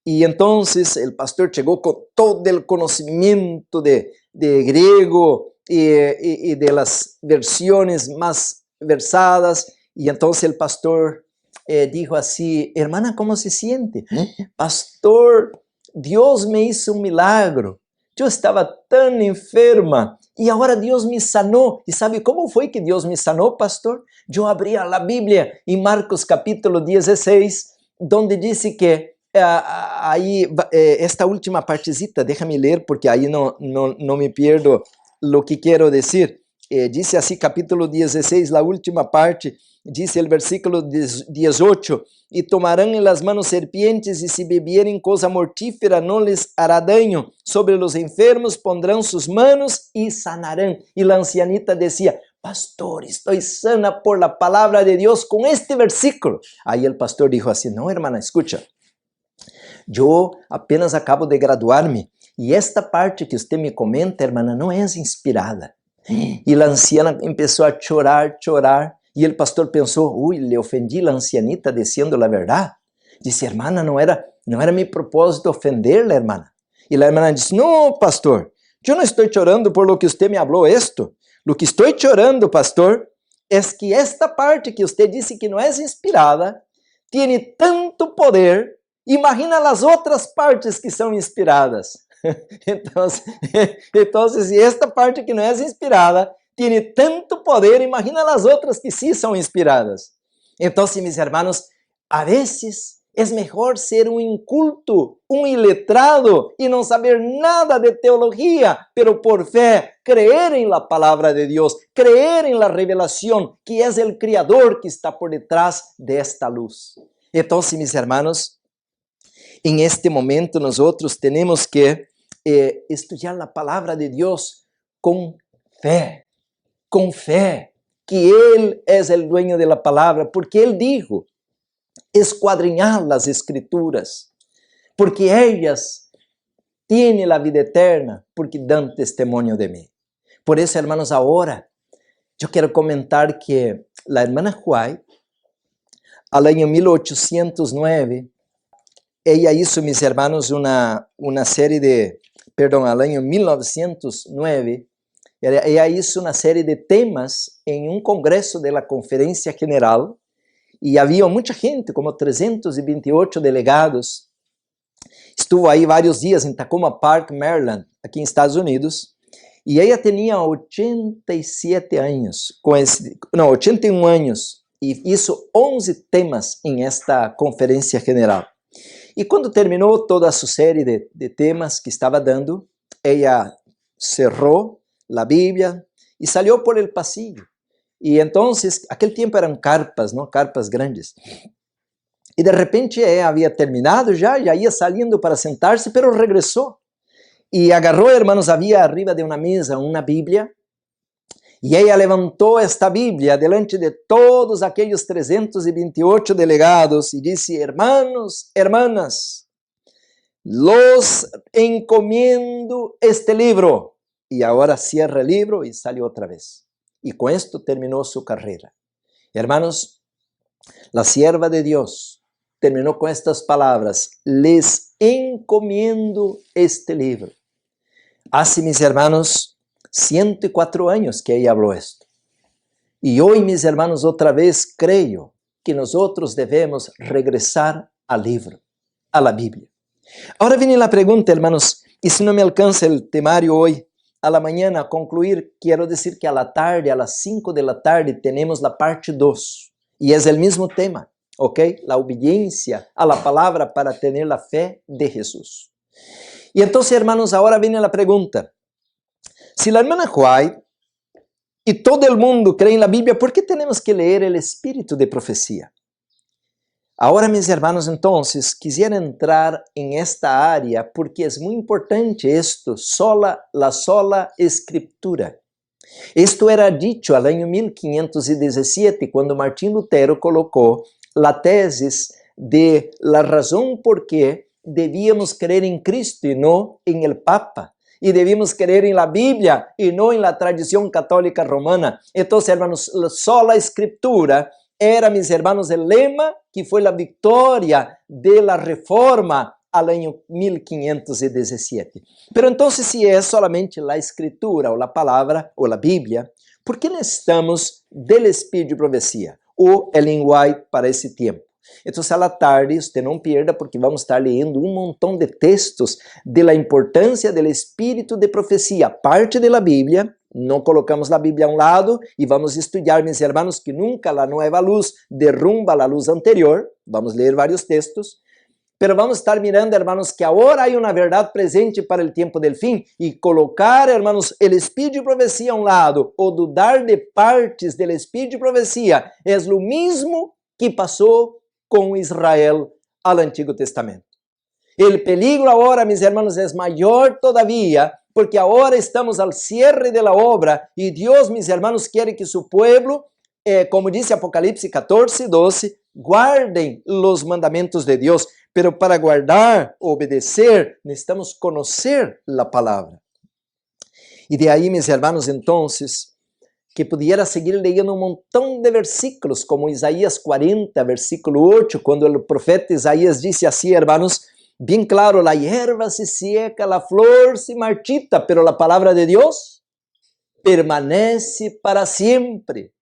Y entonces el pastor llegó con todo el conocimiento de griego y de las versiones más versadas. Y entonces el pastor dijo así: hermana, ¿cómo se siente? Pastor, Dios me hizo un milagro. Yo estaba tan enferma y ahora Dios me sanó. ¿Y sabe cómo fue que Dios me sanó, pastor? Yo abría la Biblia en Marcos capítulo 16, donde dice que ahí, esta última partecita, déjame leer porque ahí no me pierdo lo que quiero decir. Dice así, capítulo 16, la última parte, dice el versículo 18, y tomarán en las manos serpientes, y si bebieren cosa mortífera no les hará daño. Sobre los enfermos pondrán sus manos y sanarán. Y la ancianita decía: pastor, estoy sana por la palabra de Dios con este versículo. Ahí el pastor dijo así: no, hermana, escucha. Yo apenas acabo de graduarme y esta parte que usted me comenta, hermana, no es inspirada. Y la anciana empezó a llorar y el pastor pensó: uy, le ofendí a la ancianita diciendo la verdad. Dice: hermana, no era mi propósito ofenderla, hermana. Y la hermana dice: no, pastor, yo no estoy llorando por lo que usted me habló esto. Lo que estoy llorando, pastor, es que esta parte que usted dice que no es inspirada tiene tanto poder. Imagina las otras partes que son inspiradas. Entonces, si esta parte que no es inspirada tiene tanto poder, imagina las otras que sí son inspiradas. Entonces, mis hermanos, a veces es mejor ser un inculto, un iletrado y no saber nada de teología, pero por fe creer en la palabra de Dios, creer en la revelación que es el Creador que está por detrás de esta luz. Entonces, mis hermanos, en este momento nosotros tenemos que estudiar la palabra de Dios con fe, que Él es el dueño de la palabra, porque Él dijo: escuadriñar las escrituras, porque ellas tienen la vida eterna, porque dan testimonio de mí. Por eso, hermanos, ahora yo quiero comentar que la hermana Huay, al año 1809, ella hizo, mis hermanos, una serie de, al año 1909, ella hizo una serie de temas en un congreso de la Conferencia General y había mucha gente, como 328 delegados. Estuvo ahí varios días en Tacoma Park, Maryland, aquí en Estados Unidos, y ella tenía 87 años, 81 años, y hizo 11 temas en esta Conferencia General. Y cuando terminó toda su serie de temas que estaba dando, ella cerró la Biblia y salió por el pasillo. Y entonces, aquel tiempo eran carpas, ¿no? Carpas grandes. Y de repente ella había terminado ya iba saliendo para sentarse, pero regresó. Y agarró, hermanos, había arriba de una mesa una Biblia. Y ella levantó esta Biblia delante de todos aquellos 328 delegados y dice: hermanos, hermanas, los encomiendo este libro. Y ahora cierra el libro y salió otra vez. Y con esto terminó su carrera. Hermanos, la sierva de Dios terminó con estas palabras: les encomiendo este libro. Hace, mis hermanos, 104 años que ella habló esto. Y hoy, mis hermanos, otra vez creo que nosotros debemos regresar al libro, a la Biblia. Ahora viene la pregunta, hermanos, y si no me alcanza el temario hoy, a la mañana a concluir, quiero decir que a la tarde, a las 5 de la tarde, tenemos la parte 2. Y es el mismo tema, ¿ok? La obediencia a la palabra para tener la fe de Jesús. Y entonces, hermanos, ahora viene la pregunta. Si la hermana Huay y todo el mundo cree en la Biblia, ¿por qué tenemos que leer el espíritu de profecía? Ahora, mis hermanos, entonces, quisiera entrar en esta área porque es muy importante esto, la sola escritura. Esto era dicho al año 1517, cuando Martín Lutero colocó la tesis de la razón por qué debíamos creer en Cristo y no en el Papa. Y debíamos creer en la Biblia y no en la tradición católica romana. Entonces, hermanos, la sola escritura era, mis hermanos, el lema que fue la victoria de la reforma al año 1517. Pero entonces, si es solamente la escritura o la palabra o la Biblia, ¿por qué necesitamos del Espírito de Profecía o Ellen White para esse tempo? Então, à tarde, você não perda, porque vamos estar lendo montão de textos de la importância do Espírito de Profecia, parte da Bíblia. Não colocamos a Bíblia a um lado e vamos estudar, meus irmãos, que nunca a nova luz derrumba a luz anterior. Vamos ler vários textos. Pero vamos estar mirando, hermanos, que agora há uma verdade presente para o tempo del fim e colocar, hermanos, o Espírito de Profecia a um lado ou dudar de partes do Espírito de Profecia é o mesmo que passou com Israel ao Antigo Testamento. O peligro agora, meus irmãos, é maior todavia, porque agora estamos ao cierre da obra e Deus, meus irmãos, quer que seu povo, como diz Apocalipse 14, 12, guardem os mandamentos de Deus. Pero para guardar, obedecer, necessitamos conhecer a palavra. E de aí, meus irmãos, então, que pudiera seguir leyendo un montón de versículos, como Isaías 40, versículo 8, cuando el profeta Isaías dice así, hermanos, bien claro, la hierba se seca, la flor se marchita, pero la palabra de Dios permanece para siempre.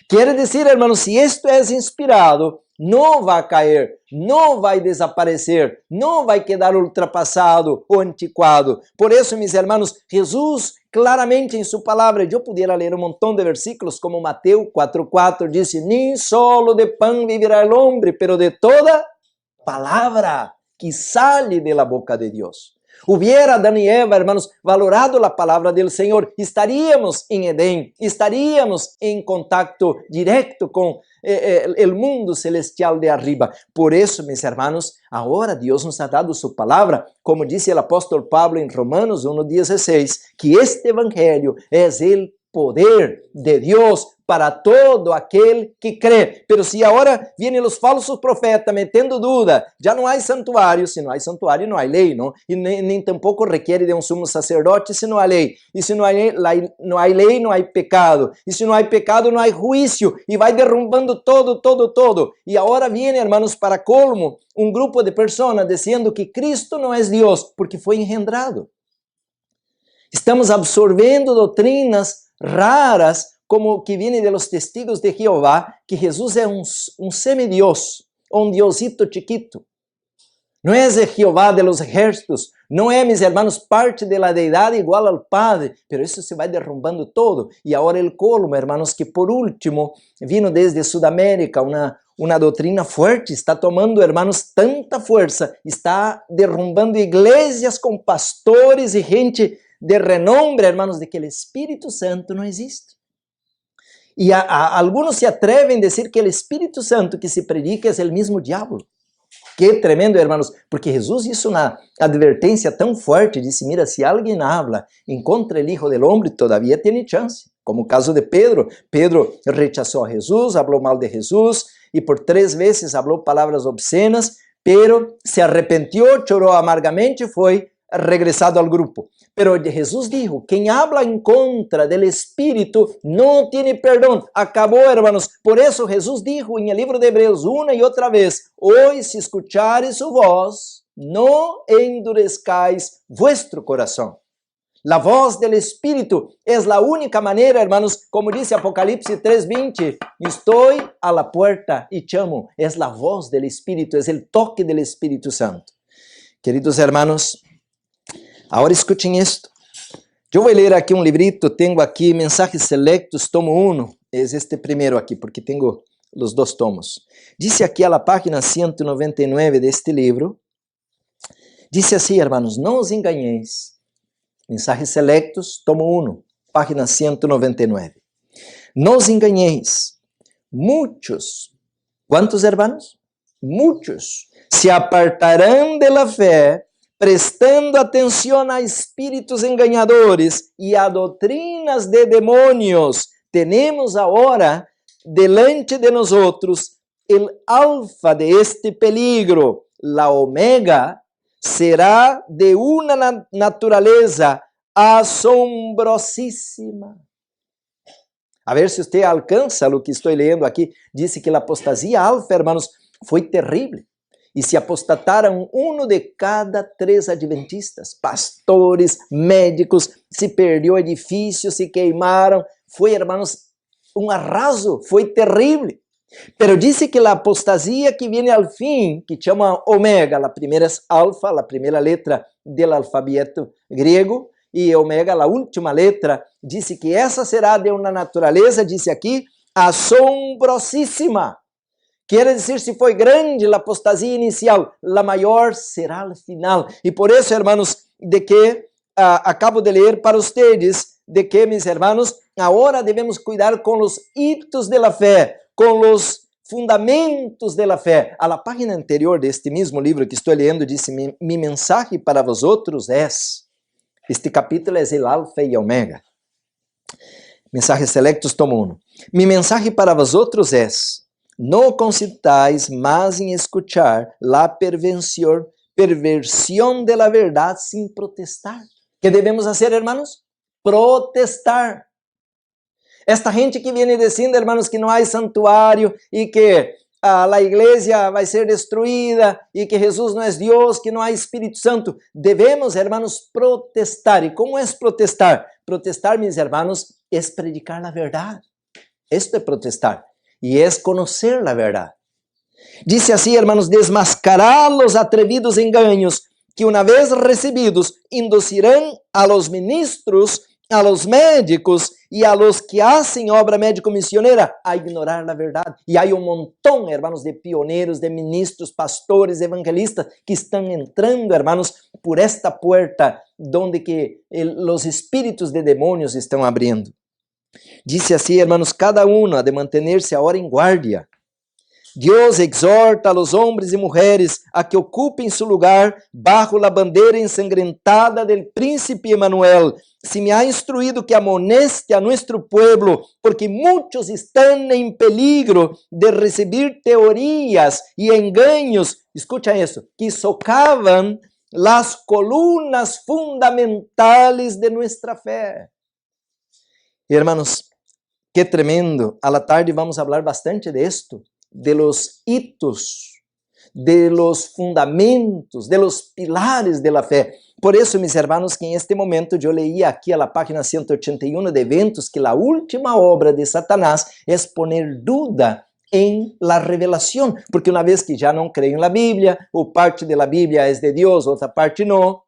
Quiere decir, hermanos, si esto es inspirado, não vai cair, não vai desaparecer, não vai quedar ultrapassado ou antiquado. Por isso, meus irmãos, Jesus claramente em sua palavra, eu pudiera ler um montão de versículos, como Mateus 4:4 disse, nem solo de pan vivirá el hombre, pero de toda palavra que sale de la boca de Deus. Hubiera Adão e Eva, hermanos, valorado a palavra do Senhor, estaríamos em Edém, estaríamos em contato direto com o mundo celestial de arriba. Por isso, meus irmãos, agora Deus nos ha dado sua palavra, como disse o apóstolo Pablo em Romanos 1:16, que este evangelho é o poder de Deus para todo aquele que crê. Pero se agora vienen os falsos profetas metendo dúvida, já não há santuário, se não há santuário não há lei, não? E nem tampouco requer de um sumo sacerdote se não há lei. E se não há lei, não há pecado. E se não há pecado, não há juízo. E vai derrumbando todo. E agora vem, hermanos, para colmo, um grupo de pessoas dizendo que Cristo não é Deus, porque foi engendrado. Estamos absorvendo doutrinas raras, como que viene de los testigos de Jehová, que Jesus é um semidios, um diosito chiquito. Não é o Jehová de los ejércitos, não é, meus irmãos, parte de la deidade igual ao Padre, pero isso se vai derrumbando todo. E agora el colmo, hermanos, que por último, vino desde Sudamérica uma doutrina forte, está tomando, hermanos, tanta força, está derrumbando igrejas com pastores e gente de renombre, hermanos, de que o Espírito Santo não existe. E alguns se atrevem a dizer que o Espírito Santo que se predica é o mesmo diabo. Que tremendo, hermanos, porque Jesus hizo uma advertência tão forte, disse, mira, se alguém habla em contra o Hijo del Hombre, todavía tiene chance. Como o caso de Pedro. Pedro rechazou a Jesus, falou mal de Jesus, e por 3 vezes falou palavras obscenas, pero se arrepentiu, chorou amargamente e foi regresado ao grupo. Pero Jesus dijo, quem habla em contra del Espírito não tem perdão. Acabou, hermanos. Por isso Jesus dijo em el livro de Hebreus uma e outra vez, hoy se escuchares su voz, não endurezcais vuestro coração. La voz del Espírito é a única maneira, hermanos, como disse Apocalipse 3:20, estou a la puerta e chamo. É a voz del Espírito, é o toque del Espírito Santo. Queridos hermanos, agora escutem isto. Eu vou ler aqui um librito, tenho aqui Mensajes Selectos, tomo 1, é este primeiro aqui, porque tenho os 2 tomos. Diz aqui a página 199 deste livro, diz assim, hermanos, não os engañéis. Mensajes Selectos, tomo 1, página 199. Não os engañéis. Muitos, quantos hermanos? Muitos se apartarão de la fé, prestando atenção a espíritos enganadores e a doutrinas de demônios. Temos agora delante de nós o alfa de este peligro, la omega, será de uma natureza assombrosíssima. A ver se você alcança o que estou lendo aqui. Disse que a apostasia alfa, hermanos, foi terrível. E se apostataram 1 de cada 3 adventistas, pastores, médicos, se perdeu edifício, se queimaram. Foi, hermanos, um arraso, foi terrível. Pero dice que a apostasia que viene al fin, que chama omega, a primeira é alfa, a primeira letra do alfabeto grego, e omega, a última letra, dice que essa será de uma natureza, dice aqui, assombrosíssima. Quer dizer, se foi grande a apostasia inicial, a maior será al final. E por isso, hermanos, de que acabo de ler para vocês, de que, mis hermanos, agora devemos cuidar com os hitos de la fé, com os fundamentos de la fé. A la página anterior deste mesmo livro que estou lendo, disse: mi mensaje para vosotros es. Este capítulo é o alfa e omega. Mensajes selectos, tomo 1. Mi mensaje para vosotros es: no consintáis más en escuchar la perversión de la verdad sin protestar. ¿Qué debemos hacer, hermanos? Protestar. Esta gente que viene diciendo, hermanos, que no hay santuario y que la iglesia va a ser destruida y que Jesús no es Dios, que no hay Espíritu Santo. Debemos, hermanos, protestar. ¿Y cómo es protestar? Protestar, mis hermanos, es predicar la verdad. Esto es protestar. Y es conocer la verdad. Dice así, hermanos: desmascarar los atrevidos engaños que una vez recibidos inducirán a los ministros, a los médicos y a los que hacen obra médico-misionera a ignorar la verdad. Y hay un montón, hermanos, de pioneros, de ministros, pastores, evangelistas que están entrando, hermanos, por esta puerta donde que los espíritus de demonios están abriendo. Dice así, hermanos: cada uno ha de mantenerse ahora en guardia. Dios exorta a los hombres y mujeres a que ocupen su lugar bajo la bandera ensangrentada del príncipe Emmanuel. Se me ha instruido que amoneste a nuestro pueblo, porque muchos están en peligro de recibir teorías y engaños, escucha eso, que socavan las columnas fundamentales de nuestra fe. Hermanos, qué tremendo. A la tarde vamos a hablar bastante de esto, de los hitos, de los fundamentos, de los pilares de la fe. Por eso, mis hermanos, que en este momento yo leía aquí a la página 181 de Eventos que la última obra de Satanás es poner duda en la revelación, porque una vez que ya no creen en la Biblia, o parte de la Biblia es de Dios, otra parte no,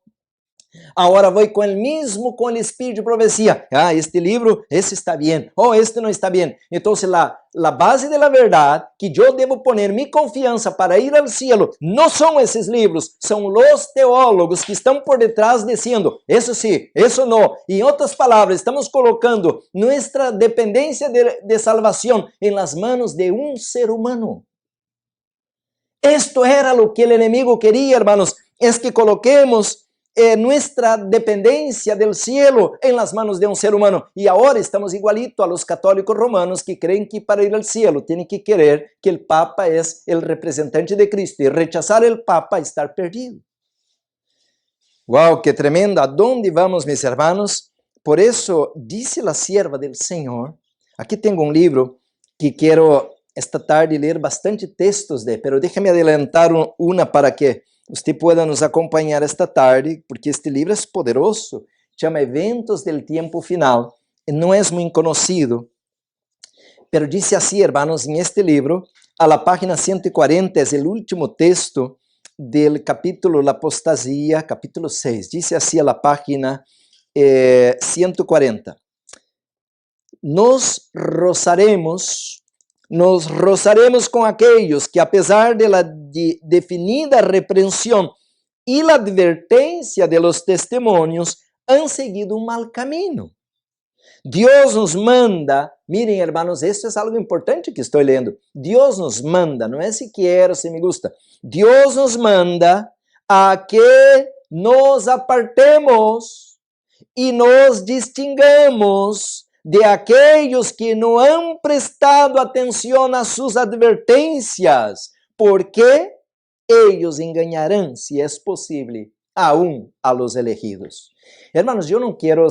ahora voy con el mismo, con el espíritu de profecía. Ah, este libro, ese está bien. Oh, este no está bien. Entonces, la base de la verdad que yo debo poner mi confianza para ir al cielo no son esos libros, son los teólogos que están por detrás diciendo, eso sí, eso no. Y en otras palabras, estamos colocando nuestra dependencia de salvación en las manos de un ser humano. Esto era lo que el enemigo quería, hermanos, es que coloquemos nuestra dependencia del cielo en las manos de un ser humano. Y ahora estamos igualito a los católicos romanos que creen que para ir al cielo tienen que creer que el Papa es el representante de Cristo y rechazar el Papa es estar perdido. ¡Wow! ¡Qué tremendo! ¿A dónde vamos, mis hermanos? Por eso dice la sierva del Señor. Aquí tengo un libro que quiero esta tarde leer bastante textos de, pero déjame adelantar una para que usted pueda nos acompanhar esta tarde, porque este livro é poderoso, chama Eventos del Tiempo Final, não é muito conhecido, pero dice así, hermanos, en este libro, a la página 140, es el último texto del capítulo La Apostasía, capítulo 6, dice así a la página 140, nos rozaremos con aquellos que, a pesar de la definida reprensión y la advertencia de los testimonios, han seguido un mal camino. Dios nos manda, miren, hermanos, esto es algo importante que estoy leyendo. Dios nos manda, no es si quiero, si me gusta. Dios nos manda a que nos apartemos y nos distingamos de aquellos que no han prestado atención a sus advertencias, porque ellos engañarán, si es posible, aún a los elegidos. Hermanos, yo no quiero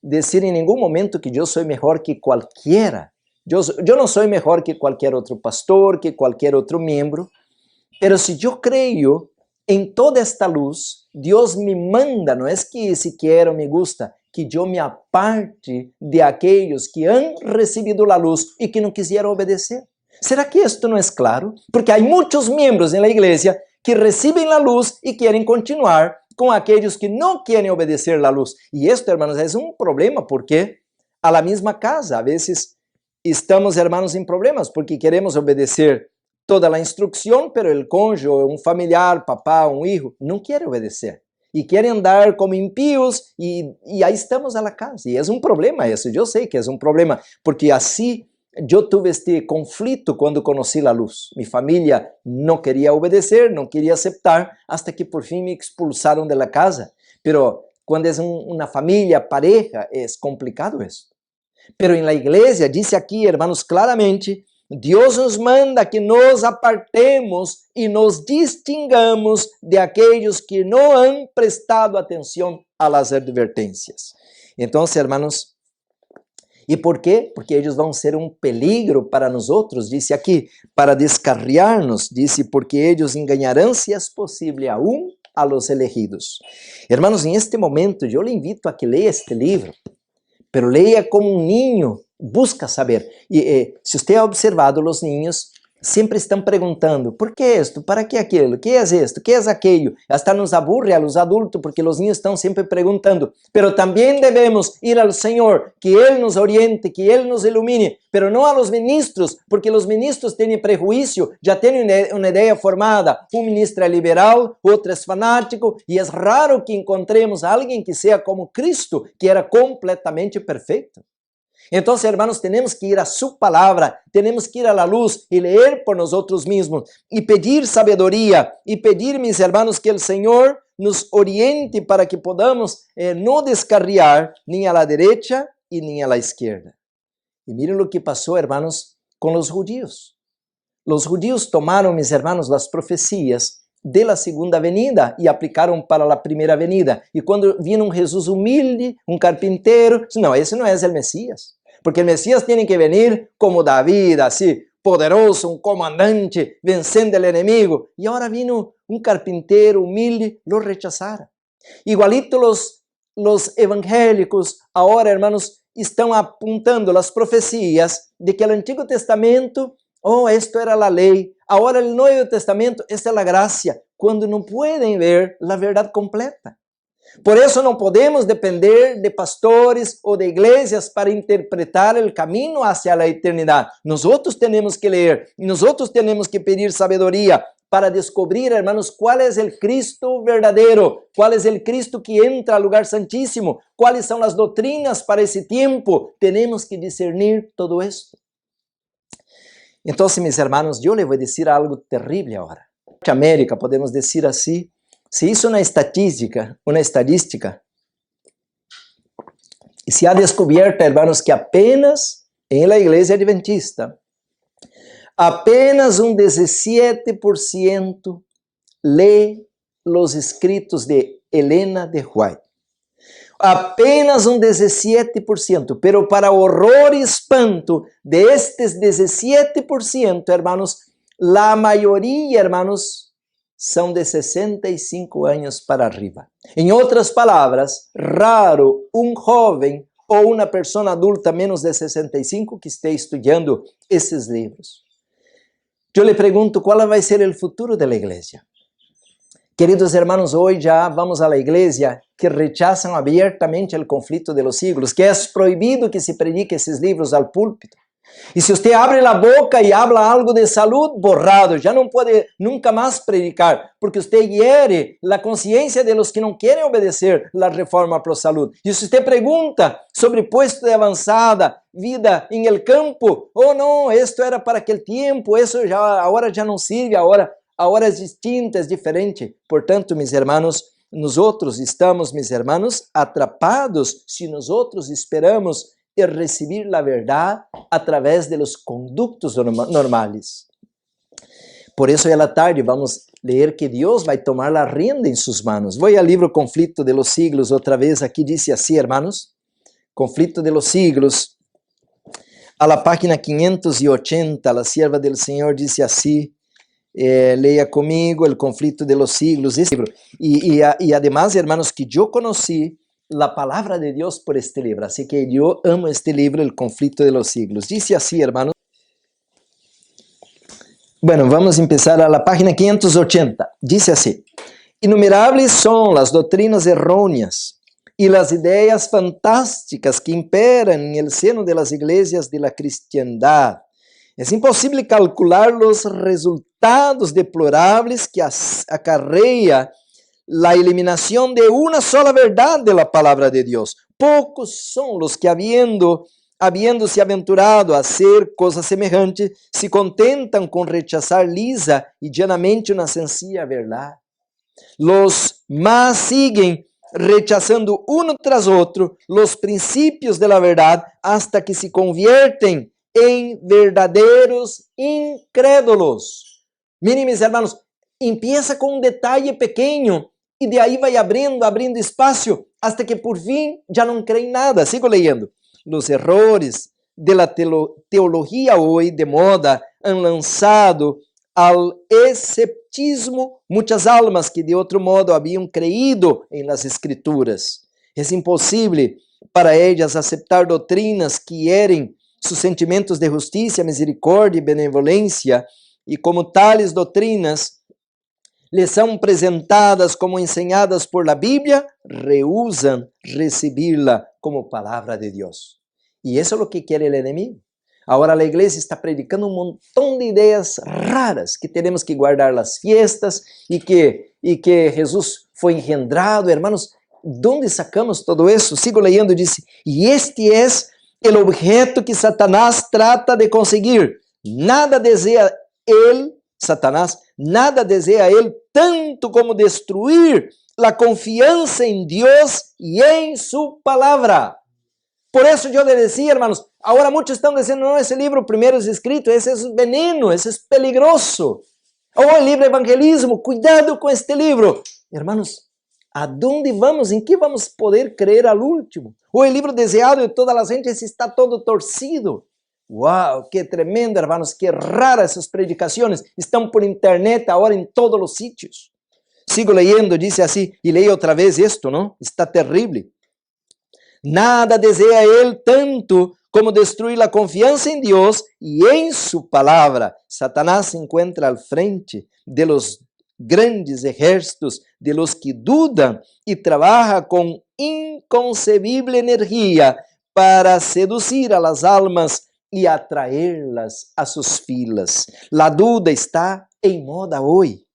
decir en ningún momento que yo soy mejor que cualquiera. Yo no soy mejor que cualquier otro pastor, que cualquier otro miembro, Pero si yo creo en toda esta luz, Dios me manda, no es que si quiero, me gusta, que yo me aparte de aquellos que han recibido la luz y que no quisieran obedecer. ¿Será que esto no es claro? Porque hay muchos miembros en la iglesia que reciben la luz y quieren continuar con aquellos que no quieren obedecer la luz. Y esto, hermanos, es un problema porque a la misma casa, a veces estamos, hermanos, en problemas porque queremos obedecer toda la instrucción, pero el cónyuge, un familiar, papá, un hijo, no quiere obedecer. Y quieren andar como impíos y ahí estamos a la casa. Y es un problema eso, yo sé que es un problema, porque así yo tuve este conflicto cuando conocí la luz. Mi familia no quería obedecer, no quería aceptar, hasta que por fin me expulsaron de la casa. Pero cuando es una familia, pareja, es complicado esto. Pero en la iglesia, dice aquí, hermanos, claramente, Dios nos manda que nos apartemos y nos distingamos de aquellos que no han prestado atención a las advertencias. Entonces, hermanos, ¿y por qué? Porque ellos van a ser un peligro para nosotros, dice aquí, para descarriarnos, dice, porque ellos engañarán, si es posible, aún a los elegidos. Hermanos, en este momento yo le invito a que lea este libro, pero leia como um niño, busca saber. E se você ha observado, os niños sempre estão perguntando, ¿por que esto? ¿Para que aquilo? ¿Qué es esto? ¿Qué es aquello? Hasta nos aburre a los adultos porque los niños estão sempre perguntando. Pero también debemos ir al Señor, que Él nos oriente, que Él nos ilumine, pero no a los ministros, porque los ministros tienen prejuicio, ya tienen una idea formada. Un ministro es liberal, otro es fanático, y es raro que encontremos a alguien que sea como Cristo, que era completamente perfecto. Entonces, hermanos, tenemos que ir a su palabra, tenemos que ir a la luz y leer por nosotros mismos y pedir sabiduría y pedir, mis hermanos, que el Señor nos oriente para que podamos no descarriar ni a la derecha y ni a la izquierda. Y miren lo que pasó, hermanos, con los judíos. Los judíos tomaron, mis hermanos, las profecías de la segunda venida y aplicaron para la primera venida. Y cuando vino un Jesús humilde, un carpintero, no, ese no es el Mesías. Porque el Mesías tiene que venir como David, así, poderoso, un comandante, venciendo al enemigo. Y ahora vino un carpintero humilde, lo rechazaron. Igualito los evangélicos, ahora, hermanos, estão apuntando as profecias de que o Antigo Testamento, esto era a lei, agora o Novo Testamento, esta é a graça, quando não podem ver a verdade completa. Por isso não podemos depender de pastores ou de igrejas para interpretar o caminho hacia a eternidade. Nós temos que ler, nós temos que pedir sabedoria para descobrir, hermanos, qual é o Cristo verdadeiro, qual é o Cristo que entra ao lugar santíssimo, quais são as doutrinas para esse tempo. Temos que discernir todo isto. Então, meus hermanos, eu lhe vou dizer algo terrível agora. Na América, podemos dizer assim, se isso é uma estadística, e se ha descoberto, hermanos, que apenas em la igreja adventista, apenas 17% lê os escritos de Helena de White. Apenas 17%, pero para horror e espanto de estes 17%, hermanos, la maioria, hermanos, são de 65 anos para arriba. Em outras palavras, raro um jovem ou uma pessoa adulta menos de 65 que esteja estudando esses livros. Eu lhe pergunto, qual vai ser o futuro da igreja? Queridos hermanos, hoje já vamos à igreja que rechazam abertamente o conflito de los siglos, que é proibido que se predique esses livros ao púlpito. E se você abre a boca e habla algo de saúde, borrado, já não pode nunca mais predicar, porque você hiere a consciência de los que não querem obedecer a reforma para a saúde. E se você pergunta sobre puesto de avançada, vida em el campo, não, isto era para aquele tempo, isso já agora já não serve, agora é distinta, é diferente. Portanto, meus hermanos, nós estamos, meus hermanos, atrapados se nós esperamos e receber a verdade através de los conductos normais. Por isso, à tarde, vamos ler que Deus vai tomar a rienda em suas manos. Vou ao livro Conflito de los Siglos, outra vez, aqui diz assim, hermanos, Conflito de los Siglos, a la página 580, a sierva del Senhor disse assim, leia comigo El Conflicto de los Siglos, esse livro. E además, hermanos, que eu conheci a palavra de Deus por este livro, assim que eu amo este livro, El Conflicto de los Siglos. Dice assim, hermanos. Bueno, vamos empezar a la página 580. Dice así: Innumerables son las doutrinas erróneas y las ideas fantásticas que imperan en el seno de las iglesias de la cristiandad. Es imposible calcular los resultados deplorables que acarrea la eliminación de una sola verdad de la palabra de Dios. Pocos son los que habiéndose aventurado a hacer cosa semejante, se contentan con rechazar lisa y llanamente una sencilla verdad. Los más siguen rechazando uno tras otro los principios de la verdad hasta que se convierten en verdadeiros incrédulos. Miren, mis hermanos, empieza con un detalle pequeño y de ahí va abrindo espacio hasta que por fin ya no creen nada. Sigo leyendo. Los errores de la teología hoy de moda han lanzado al escepticismo muchas almas que de otro modo habían creído en las escrituras. Es imposible para ellas aceptar doutrinas que hieren sus sentimientos de justicia, misericordia y benevolencia, y como tales doutrinas les son presentadas como enseñadas por la Biblia, rehúsan recibirla como palabra de Dios. Y eso es lo que quiere el enemigo. Ahora la iglesia está predicando un montón de ideas raras, que tenemos que guardar las fiestas y que Jesús fue engendrado. Hermanos, ¿dónde sacamos todo eso? Sigo leyendo, dice, y este es el objeto que Satanás trata de conseguir. Nada desea él, Satanás, nada desea él tanto como destruir la confianza en Dios y en su palabra. Por eso yo le decía, hermanos, ahora muchos están diciendo, no, ese libro primero es escrito, ese es veneno, ese es peligroso. Oh, el libro evangelismo, cuidado con este libro. Hermanos, ¿a dónde vamos? ¿En qué vamos a poder creer al último? O el libro deseado de toda la gente, ese está todo torcido. ¡Wow! ¡Qué tremendo, hermanos! ¡Qué raras esas predicaciones! Están por internet ahora en todos los sitios. Sigo leyendo, dice así, y leí otra vez esto, ¿no? Está terrible. Nada desea él tanto como destruir la confianza en Dios y en su palabra. Satanás se encuentra al frente de los grandes ejércitos de los que dudan y trabaja con inconcebible energía para seducir a las almas y atraerlas a sus filas. La duda está en moda hoy.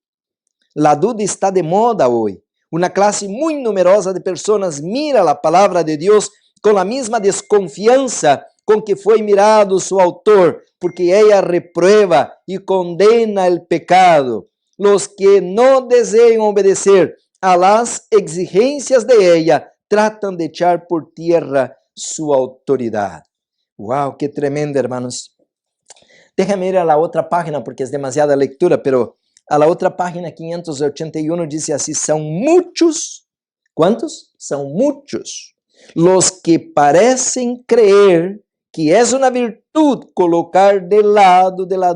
La duda está de moda hoy. Una clase muy numerosa de personas mira la palabra de Dios con la misma desconfianza con que fue mirado su autor, porque ella reprueba y condena el pecado. Los que no desean obedecer a las exigencias de ella tratan de echar por tierra su autoridad. ¡Wow! ¡Qué tremendo, hermanos! Déjame ir a la otra página porque es demasiada lectura, pero a la otra página 581 dice así, son muchos, ¿cuántos? Son muchos los que parecen creer que es una virtud colocarse del lado de la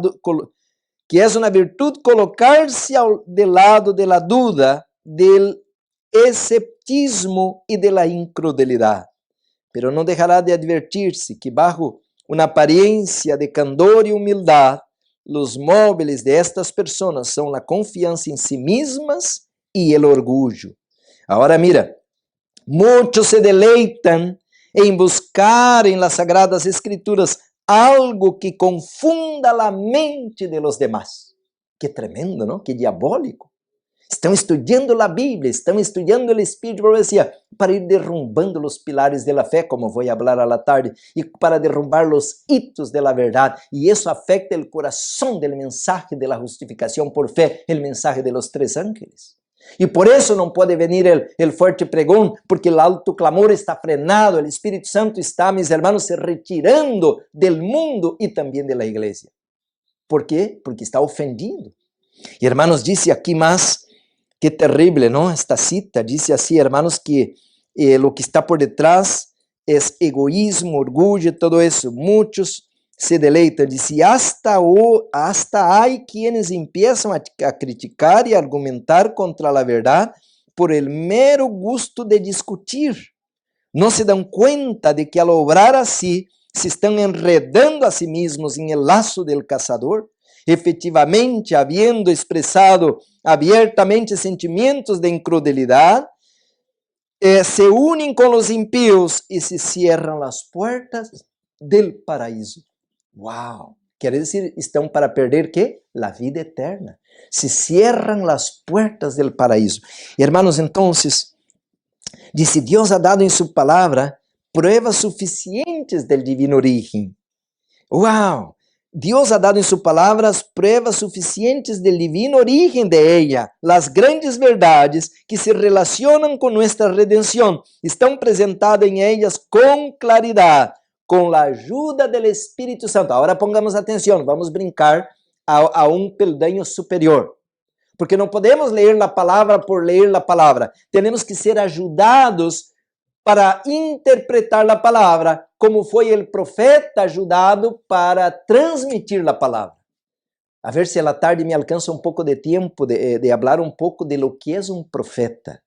duda, del escepticismo y de la incredulidad. Pero no dejará de advertirse que bajo una apariencia de candor y humildad, los móviles de estas personas son la confianza en sí mismas y el orgullo. Ahora mira, muchos se deleitan en buscar en las Sagradas Escrituras algo que confunda la mente de los demás. Qué tremendo, ¿no? Qué diabólico. Estão estudando a Bíblia, estão estudando o Espírito de Profecia para ir derrumbando os pilares da fé, como vou falar à tarde, e para derrumbar os hitos da verdade. E isso afeta o coração do mensagem da justificação por fé, o mensagem de los 3 ángeles. E por isso não pode vir o forte pregão, porque o alto clamor está frenado, o Espírito Santo está, mis hermanos, se retirando do mundo e também da igreja. ¿Por quê? Porque está ofendido. E hermanos, disse aqui mais, qué terrible, ¿no? Esta cita dice así, hermanos, que lo que está por detrás es egoísmo, orgullo, todo eso. Muchos se deleitan. Dice, hasta hay quienes empiezan a criticar y argumentar contra la verdad por el mero gusto de discutir. No se dan cuenta de que al obrar así, se están enredando a sí mismos en el lazo del cazador. Efectivamente, habiendo expresado abiertamente sentimientos de incredulidad, se unen con los impíos y se cierran las puertas del paraíso. ¡Wow! Quiere decir, están para perder ¿qué? La vida eterna. Se cierran las puertas del paraíso. Hermanos, entonces, dice, Dios ha dado en su palabra pruebas suficientes del divino origen. ¡Wow! Dios ha dado en sus palabras pruebas suficientes del divino origen de ella. Las grandes verdades que se relacionan con nuestra redención están presentadas en ellas con claridad, con la ayuda del Espíritu Santo. Ahora pongamos atención, vamos a brincar a un peldaño superior. Porque não podemos ler a palavra por ler a palavra. Temos que ser ajudados para interpretar a palavra, como foi o profeta ajudado para transmitir a palavra. A ver se à tarde me alcança um pouco de tempo de falar um pouco de lo que é um profeta.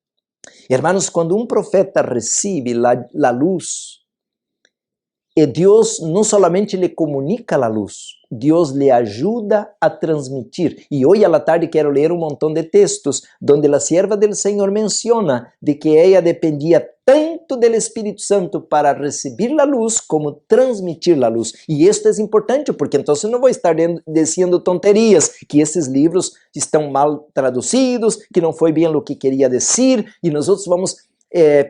Hermanos, quando um profeta recebe a luz, Deus não solamente lhe comunica a luz, Deus lhe ajuda a transmitir. E hoje à tarde quero ler um montão de textos onde a sierva del Senhor menciona de que ela dependia tanto do Espírito Santo para receber a luz como transmitir a luz. E isto é importante porque então não vou estar dizendo tonterias, que esses livros estão mal traduzidos, que não foi bem o que queria dizer, e nós outros vamos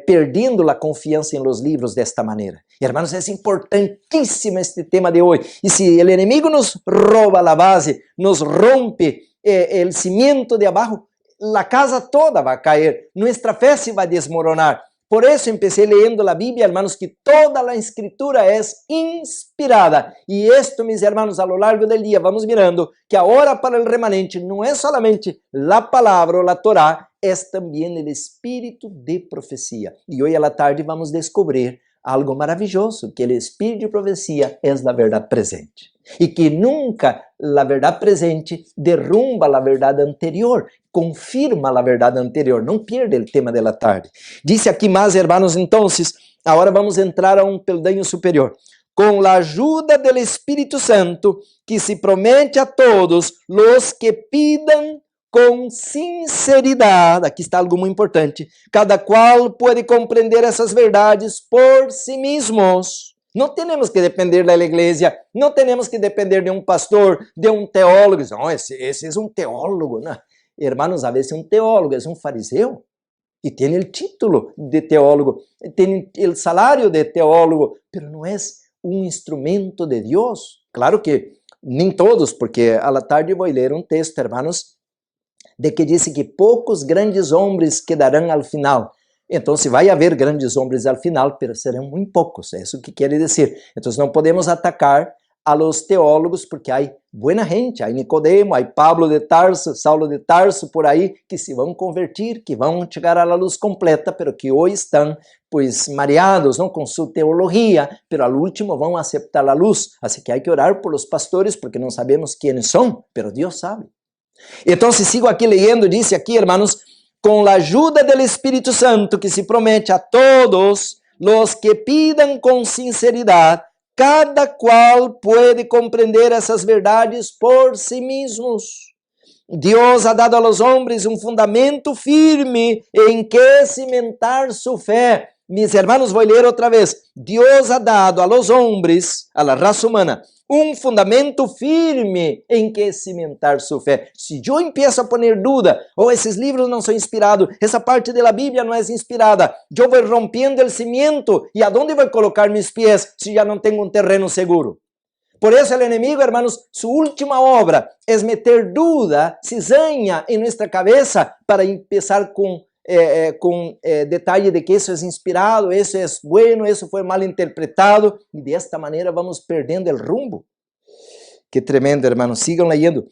perdendo a confiança em los livros desta maneira. Hermanos, é importantíssimo este tema de hoje. E se o inimigo nos rouba a base, nos rompe o cimiento de abaixo, a casa toda vai cair, nossa fé se vai desmoronar. Por isso empecé leyendo a Bíblia, hermanos, que toda a escritura é inspirada. E isto, mis hermanos, a lo largo del dia, vamos mirando que agora para o remanente não é solamente a palavra ou a Torá, é também o espírito de profecia. E hoje à tarde vamos descobrir algo maravilhoso, que o espírito de profecia é a verdade presente. E que nunca a verdade presente derrumba a verdade anterior, confirma a verdade anterior, não perde o tema da tarde. Disse aqui mais, hermanos, então, agora vamos entrar a um peldaño superior. Com a ajuda do Espírito Santo, que se promete a todos los que pidan com sinceridade, aqui está algo muito importante, cada qual pode compreender essas verdades por si mesmos. Não temos que depender da igreja, não temos que depender de um pastor, de um teólogo. Não, esse é um teólogo, não. Hermanos, a vezes um teólogo é um fariseu e tem o título de teólogo, tem o salário de teólogo, mas não é um instrumento de Deus. Claro que nem todos, porque à tarde vou ler um texto, hermanos, de que diz que poucos grandes homens quedarão ao final. Então, se vai haver grandes homens ao final, mas serão muito poucos, é isso que quer dizer. Então, não podemos atacar a los teólogos, porque há boa gente, há Nicodemo, há Pablo de Tarso, Saulo de Tarso, por aí, que se vão convertir, que vão chegar à luz completa, pero que hoje estão, pues, mareados, não, com sua teologia, pero ao último vão aceitar a luz. Assim que há que orar por los pastores, porque não sabemos quem são, pero Deus sabe. Então, se sigo aqui lendo, diz aqui, hermanos, com a ajuda do Espírito Santo, que se promete a todos los que pidan com sinceridade, cada qual pode compreender essas verdades por si mesmos. Deus ha dado a los hombres um fundamento firme em que cimentar su fé. Mis hermanos, vou ler outra vez. Deus ha dado a los hombres, a la raça humana, um fundamento firme em que cimentar sua fé. Se eu empiezo a poner dúvida, esses livros não são inspirados, essa parte da Bíblia não é inspirada, eu vou rompendo o cimiento, e aonde vou colocar meus pés se já não tenho um terreno seguro? Por isso, o inimigo, hermanos, sua última obra é meter dúvida, cizaña em nossa cabeça para começar com detalhe de que isso é inspirado, isso é bueno, isso foi mal interpretado, e desta maneira vamos perdendo o rumbo. Que tremendo, hermanos. Sigam leyendo.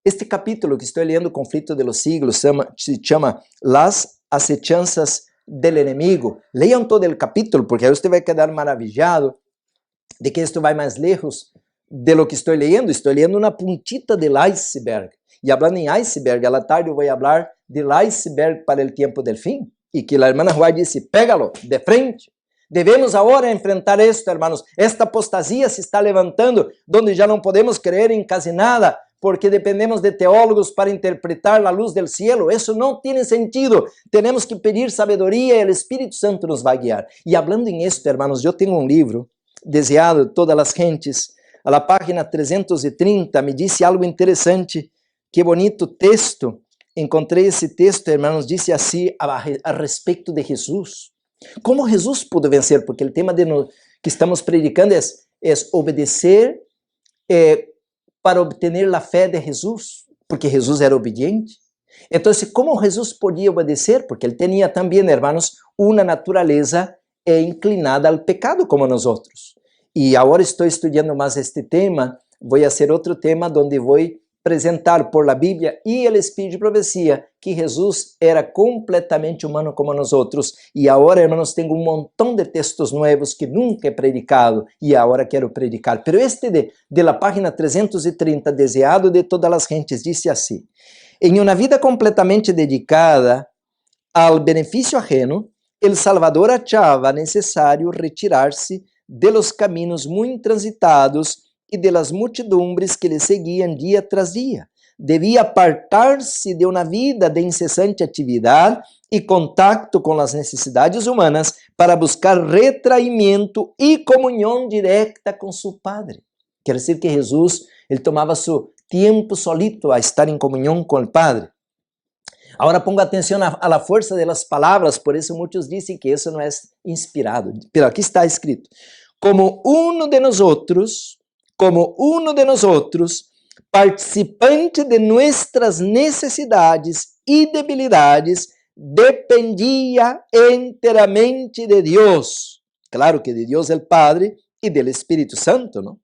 Este capítulo que estou lendo, Conflito de los Siglos, se chama Las Acechanzas del Enemigo. Leiam todo o capítulo, porque aí você vai quedar maravilhado de que isto vai mais lejos de lo que estou lendo uma puntita del iceberg. E hablando em iceberg, a la tarde eu vou falar del iceberg para o tempo del fim. E que a irmã Juá disse, pégalo de frente. Devemos agora enfrentar isto, hermanos. Esta apostasia se está levantando, onde já não podemos creer em quase nada, porque dependemos de teólogos para interpretar a luz del cielo. Isso não tem sentido. Temos que pedir sabedoria e o Espírito Santo nos vai guiar. E hablando em isto, hermanos, eu tenho um livro, Deseado de todas as gentes, a la página 330, me disse algo interessante. Que bonito texto. Encontrei esse texto, hermanos, disse assim a respeito de Jesus. Como Jesus pudo vencer? Porque o tema que estamos predicando é obedecer para obter a fé de Jesus, porque Jesus era obediente. Então, como Jesus podia obedecer? Porque ele tinha também, hermanos, uma natureza inclinada ao pecado como nós outros. E agora estou estudando mais este tema, vou fazer outro tema onde vou apresentar por la Bíblia e o Espírito de profecia que Jesus era completamente humano como nós outros. E agora, hermanos, tenho um montão de textos novos que nunca he predicado e agora quero predicar. Pero este de la página 330, Deseado de todas as gentes, disse assim: em uma vida completamente dedicada ao benefício ajeno, el Salvador achava necessário retirar-se de los caminos muito transitados e de las multidumbres que lhe seguiam dia tras dia. Devia apartar-se de uma vida de incessante atividade e contato com as necessidades humanas para buscar retraimento e comunhão direta com seu Padre. Quer dizer que Jesus, ele tomava seu tempo solito a estar em comunhão com o Padre. Agora ponga atenção a la força das palavras, por isso muitos dizem que isso não é inspirado. Pero aqui está escrito: como uno de nosotros, participante de nuestras necessidades e debilidades, dependia inteiramente de Deus. Claro que de Deus el Padre e del Espírito Santo, não?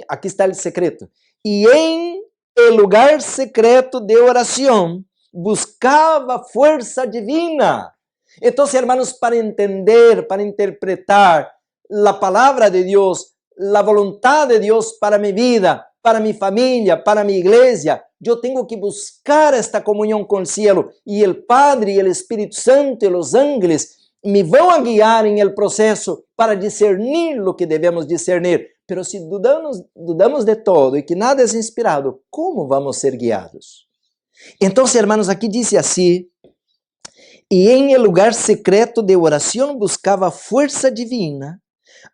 Aqui está o secreto, e em el lugar secreto de oração, buscava força divina. Então, hermanos, para entender, para interpretar a palavra de Deus, a vontade de Deus para minha vida, para minha família, para minha igreja, eu tenho que buscar esta comunhão com o cielo. E o Padre, e o Espírito Santo, e os ángeles me vão a guiar em el processo para discernir o que devemos discernir. Pero se dudamos de todo e que nada é inspirado, como vamos ser guiados? Então, hermanos, aqui diz assim: e em el lugar secreto de oração buscava força divina,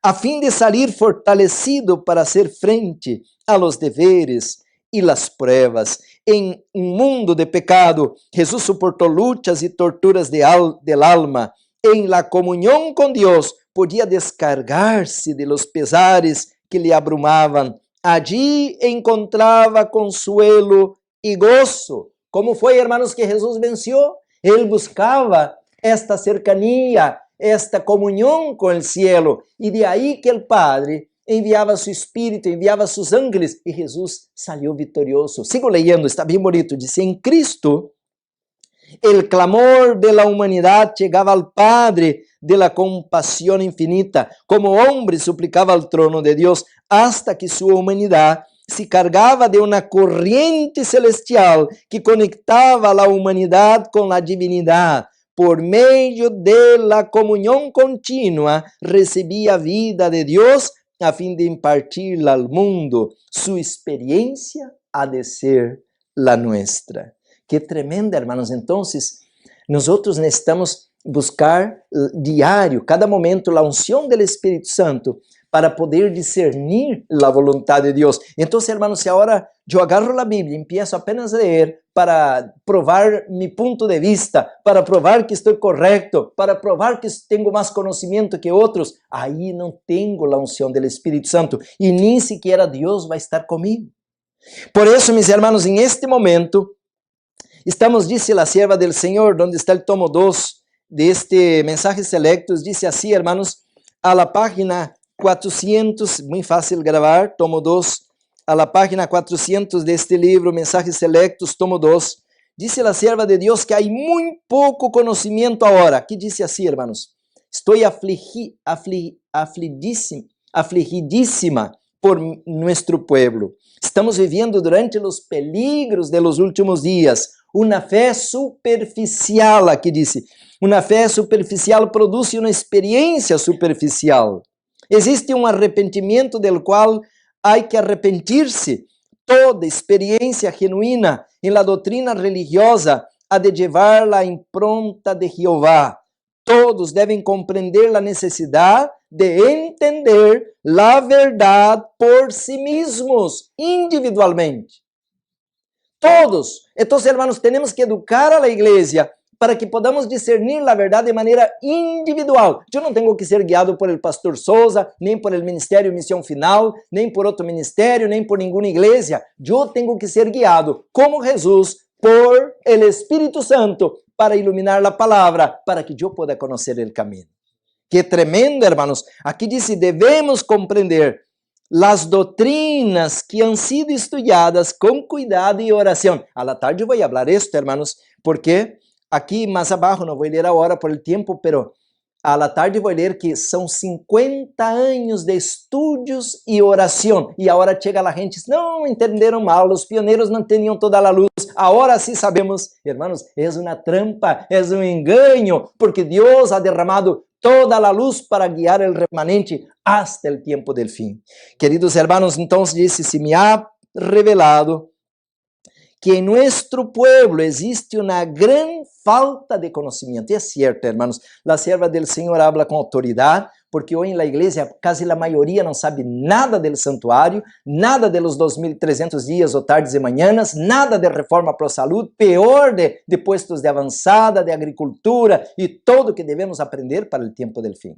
a fim de salir fortalecido para hacer frente a los deveres e las pruebas. Em um mundo de pecado, Jesus suportou lutas e torturas del alma. Em la comunhão com Deus, podia descargar-se de los pesares que lhe abrumavam. Allí encontrava consuelo e gozo. Como foi, hermanos, que Jesus venceu? Ele buscava esta cercania, esta comunhão com o cielo. E de aí que o Padre enviava seu Espírito, enviava seus ángeles, e Jesus saiu vitorioso. Sigo leyendo, está bem bonito. Diz: em Cristo, el clamor de la humanidad llegaba al Padre de la compasión infinita. Como hombre suplicaba al trono de Dios hasta que su humanidad se cargaba de una corriente celestial que conectaba a la humanidad con la divinidad. Por medio de la comunión continua, recibía vida de Dios a fin de impartirla al mundo. Su experiencia ha de ser la nuestra. Que tremenda, hermanos. Entonces, nosotros necesitamos buscar diário, cada momento, a unção do Espírito Santo para poder discernir a vontade de Deus. Então, hermanos, se agora eu agarro a Bíblia e empiezo apenas a ler para provar meu ponto de vista, para provar que estou correto, para provar que tenho mais conhecimento que outros, aí não tenho a unção do Espírito Santo e nem sequer Deus vai estar comigo. Por isso, meus hermanos, em este momento, estamos, dice la sierva del Señor, donde está el tomo 2 de este Mensajes Selectos, dice así, hermanos, a la página 400, muy fácil grabar, tomo 2, a la página 400 de este libro, Mensajes Selectos, tomo 2, dice la sierva de Dios que hay muy poco conocimiento ahora. Aquí dice así, hermanos, estoy afligidísima por nuestro pueblo. Estamos viviendo durante los peligros de los últimos días. Una fé superficial, aqui dice. Una fé superficial produce uma experiência superficial. Existe um arrependimento del qual há que arrepentir-se. Toda experiência genuína em la doutrina religiosa ha de llevar la impronta de Jehová. Todos devem compreender a necessidade de entender a verdade por si mesmos, individualmente. Todos. Então, hermanos, temos que educar a la igreja para que podamos discernir a verdade de maneira individual. Eu não tenho que ser guiado por el pastor Souza, nem por el Ministério Missão Final, nem por outro ministério, nem por nenhuma igreja. Eu tenho que ser guiado, como Jesus, por el Espírito Santo, para iluminar a palavra, para que eu possa conhecer o caminho. Que tremendo, hermanos. Aqui diz, devemos compreender as doutrinas que han sido estudiadas com cuidado e oração. A la tarde eu vou falar isto, hermanos, porque aqui mais abaixo, não vou ler agora por el tempo, pero a la tarde vou ler que são 50 anos de estudos e oração. E agora chega a gente, não entenderam mal, os pioneiros não tinham toda a luz. Agora sim sabemos, hermanos, é uma trampa, é um engano, porque Deus ha derramado toda a luz para guiar o remanente hasta el tempo del fim. Queridos hermanos, então disse, se me ha revelado que em nosso pueblo existe uma grande falta de conhecimento. E é certo, hermanos, a serva del Senhor habla com autoridade, porque hoje na igreja quase a maioria não sabe nada do santuário, nada de los 2.300 dias ou tardes e manhãs, nada de reforma para a saúde, pior de puestos de avançada, de agricultura e tudo que devemos aprender para o tempo del fim.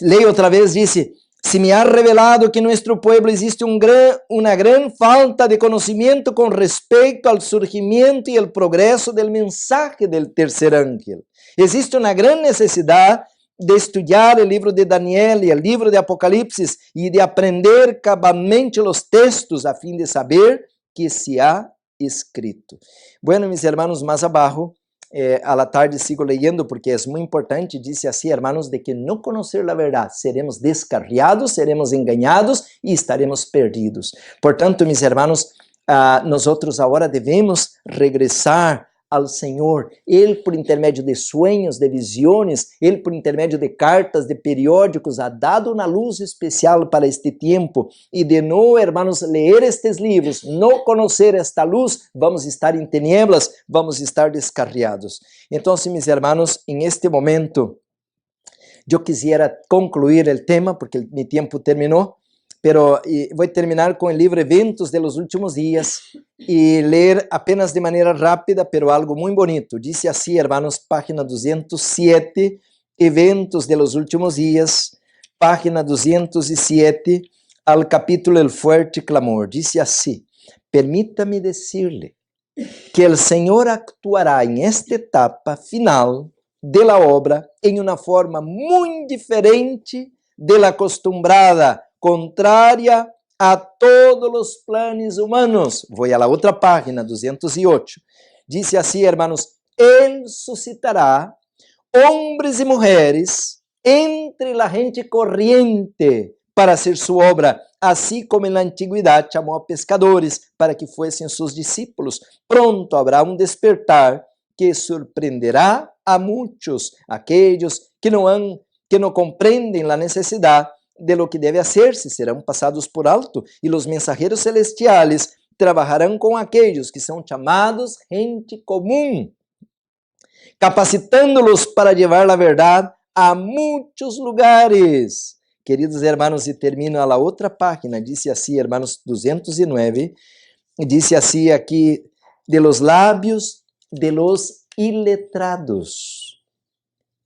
Leio outra vez, disse, se me ha revelado que em nosso pueblo existe uma grande falta de conhecimento com respeito ao surgimento e ao progresso do mensaje del tercer ángel. Existe uma grande necessidade de estudar o livro de Daniel e o livro de Apocalipse e de aprender cabalmente os textos a fim de saber que se ha escrito. Bueno, mis hermanos, mais abaixo, a la tarde sigo leyendo porque é muito importante, disse assim, hermanos, de que não conhecer a verdade, seremos descarriados, seremos enganados e estaremos perdidos. Portanto, mis hermanos, nós agora devemos regressar ao Senhor. Ele, por intermédio de sonhos, de visões, ele, por intermédio de cartas, de periódicos, ha dado uma luz especial para este tempo. E de não, hermanos, ler estes livros, não conhecer esta luz, vamos estar em tinieblas, vamos estar descarriados. Então, meus hermanos, em este momento, eu quisiera concluir o tema, porque meu tempo terminou. Pero vou terminar com o livro Eventos de los Últimos Dias e ler apenas de maneira rápida, pero algo muito bonito. Dice assim, hermanos, página 207, Eventos de los Últimos Dias, página 207, al capítulo El Fuerte Clamor. Dice assim, permítame decirle que el Senhor actuará en esta etapa final de la obra en una forma muy diferente de la acostumbrada, contrária a todos os planos humanos. Vou a la outra página, 208. Dice assim, hermanos, Ele suscitará homens e mulheres entre la gente corriente para hacer su obra, assim como en la antiguidade chamou a pescadores para que fuesen sus discípulos. Pronto habrá um despertar que surpreenderá a muitos, aqueles que não compreendem a necessidade de lo que deve hacer-se, serão passados por alto, e os mensageiros celestiais trabalharão com aqueles que são chamados gente comum, capacitando-los para levar a verdade a muitos lugares. Queridos hermanos, e termino a la outra página, disse assim, hermanos, 209, disse assim aqui, de los lábios de los iletrados.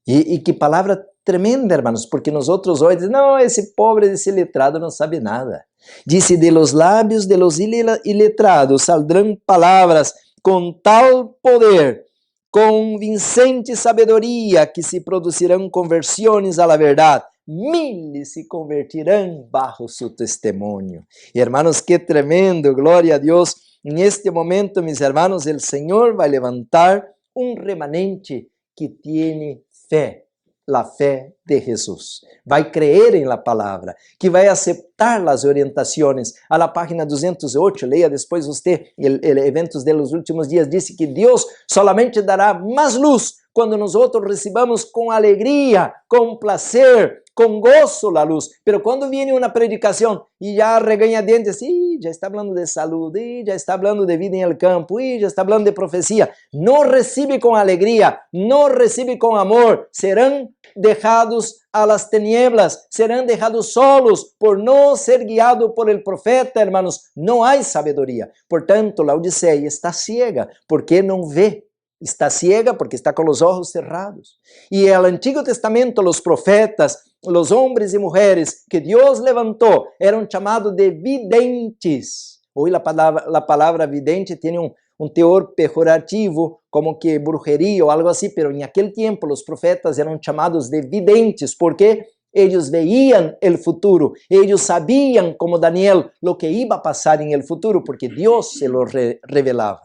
E que palavra tremenda, hermanos, porque nós outros hoje dizemos, não, esse pobre, esse letrado não sabe nada. Disse, de los lábios de los iletrados saldrão palavras com tal poder, convincente sabedoria, que se produzirão conversões à la verdade. Miles se convertirão bajo su testemunho. Hermanos, que tremendo, glória a Deus. Neste momento, mis hermanos, o Senhor vai levantar um remanente que tiene fé. a fé de Jesus. Vai crer em la palavra, que vai aceitar as orientações. A la página 208, leia depois você, eventos de los últimos dias, disse que Deus solamente dará mais luz quando nós recebamos com alegria, com prazer, com gozo a luz. Pero quando vem uma predicação e já reganha dentes, já está falando de saúde, já está falando de vida em el campo, já está falando de profecia, não recebe com alegria, não recebe com amor, serão deixados a las tinieblas, serão deixados solos por não ser guiados por el profeta, hermanos. Não há sabedoria. Portanto, Laodiceia está ciega, porque não vê. Está ciega porque está com os olhos cerrados. E no Antigo Testamento, os profetas, os homens e mulheres que Deus levantou, eram chamados de videntes. Hoje a palavra vidente tem um teor pejorativo, como que brujeria ou algo assim, pero em aquele tempo os profetas eram chamados de videntes, porque eles veían el futuro, eles sabiam, como Daniel, lo que iba a passar em el futuro, porque Deus se lo revelava.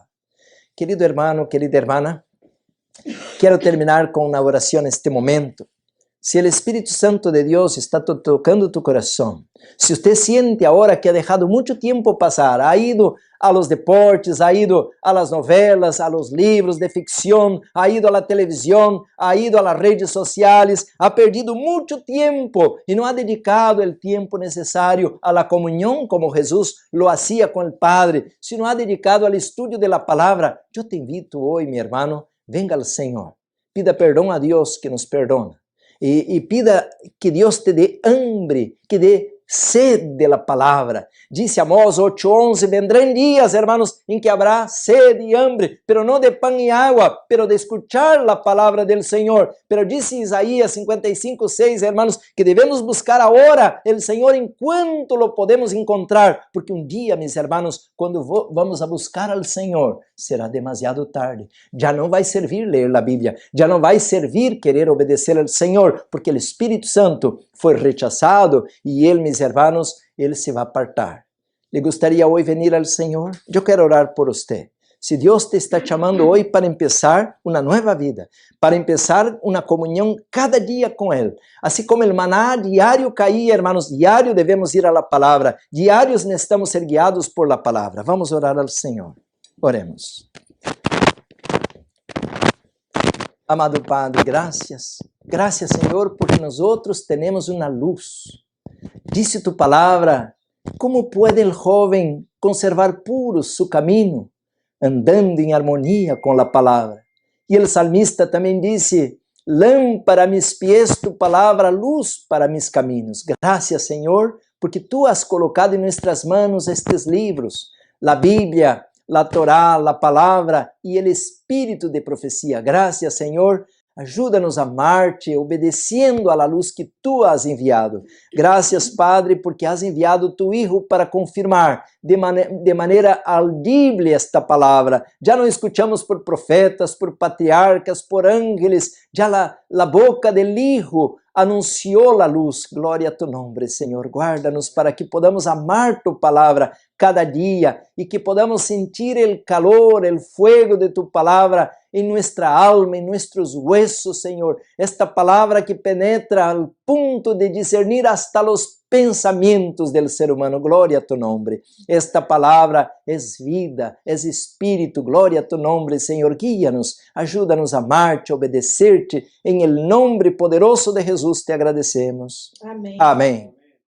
Querido hermano, querida hermana, quero terminar com uma oração neste momento. Se o Espírito Santo de Deus está tocando tu coração, se você sente agora que ha deixado muito tempo passar, ha ido a los deportes, ha ido a las novelas, a los livros de ficção, ha ido a la televisão, ha ido a las redes sociais, ha perdido muito tempo e não ha dedicado o tempo necessário a la comunhão como Jesus lo hacía com o Padre, se não ha dedicado al estudio de la palabra, eu te invito hoje, mi hermano, venga al Senhor, pida perdão a Deus que nos perdona. E pida que Deus te dê hambre, que dê sede de la palavra. Disse Amós 8:11, vendrán dias, hermanos, em que habrá sede e hambre, pero não de pão e água, pero de escuchar la palavra del Senhor. Pero disse Isaías 55:6, hermanos, que devemos buscar agora el Senhor enquanto lo podemos encontrar, porque dia, mis hermanos, quando vamos a buscar al Senhor, será demasiado tarde. Já não vai servir ler a Bíblia, já não vai servir querer obedecer ao Senhor, porque o Espírito Santo foi rechazado e ele, mis hermanos, ele se vai apartar. ¿Le gustaría hoy venir al Senhor? Eu quero orar por você. Se Deus te está chamando hoje para empezar uma nova vida, para empezar uma comunhão cada dia com Ele, assim como o maná diário caía, hermanos, diário devemos ir à la palavra, diários necessitamos ser guiados por la palavra. Vamos orar ao Senhor. Oremos. Amado Padre, gracias. Gracias, Senhor, porque nós temos uma luz. Disse tu palavra, como pode o jovem conservar puro su caminho, andando em harmonia com a palavra? E o salmista também disse, lâmpada a mis pies tu palavra, luz para mis caminhos. Gracias, Senhor, porque tu has colocado em nossas mãos estes livros, a Bíblia, a Torá, a palavra e o espírito de profecia. Gracias, Senhor. Ajuda-nos a amar-te, obedecendo à luz que tu has enviado. Graças, Padre, porque has enviado tu Hijo para confirmar de maneira audível esta palavra. Já não escutamos por profetas, por patriarcas, por ángeles. Já a boca del Hijo anunciou a luz. Glória a tu nome, Senhor. Guarda-nos para que podamos amar tu palavra cada dia e que podamos sentir o calor, o fuego de tu palavra em nossa alma, em nossos huesos, Senhor. Esta palavra que penetra ao ponto de discernir hasta os pensamentos del ser humano. Glória a tu nome. Esta palavra é vida, é espírito. Glória a tu nome, Senhor. Guia-nos, ajuda-nos a amar-te, a obedecer-te. Em el nome poderoso de Jesus te agradecemos. Amém. Amém.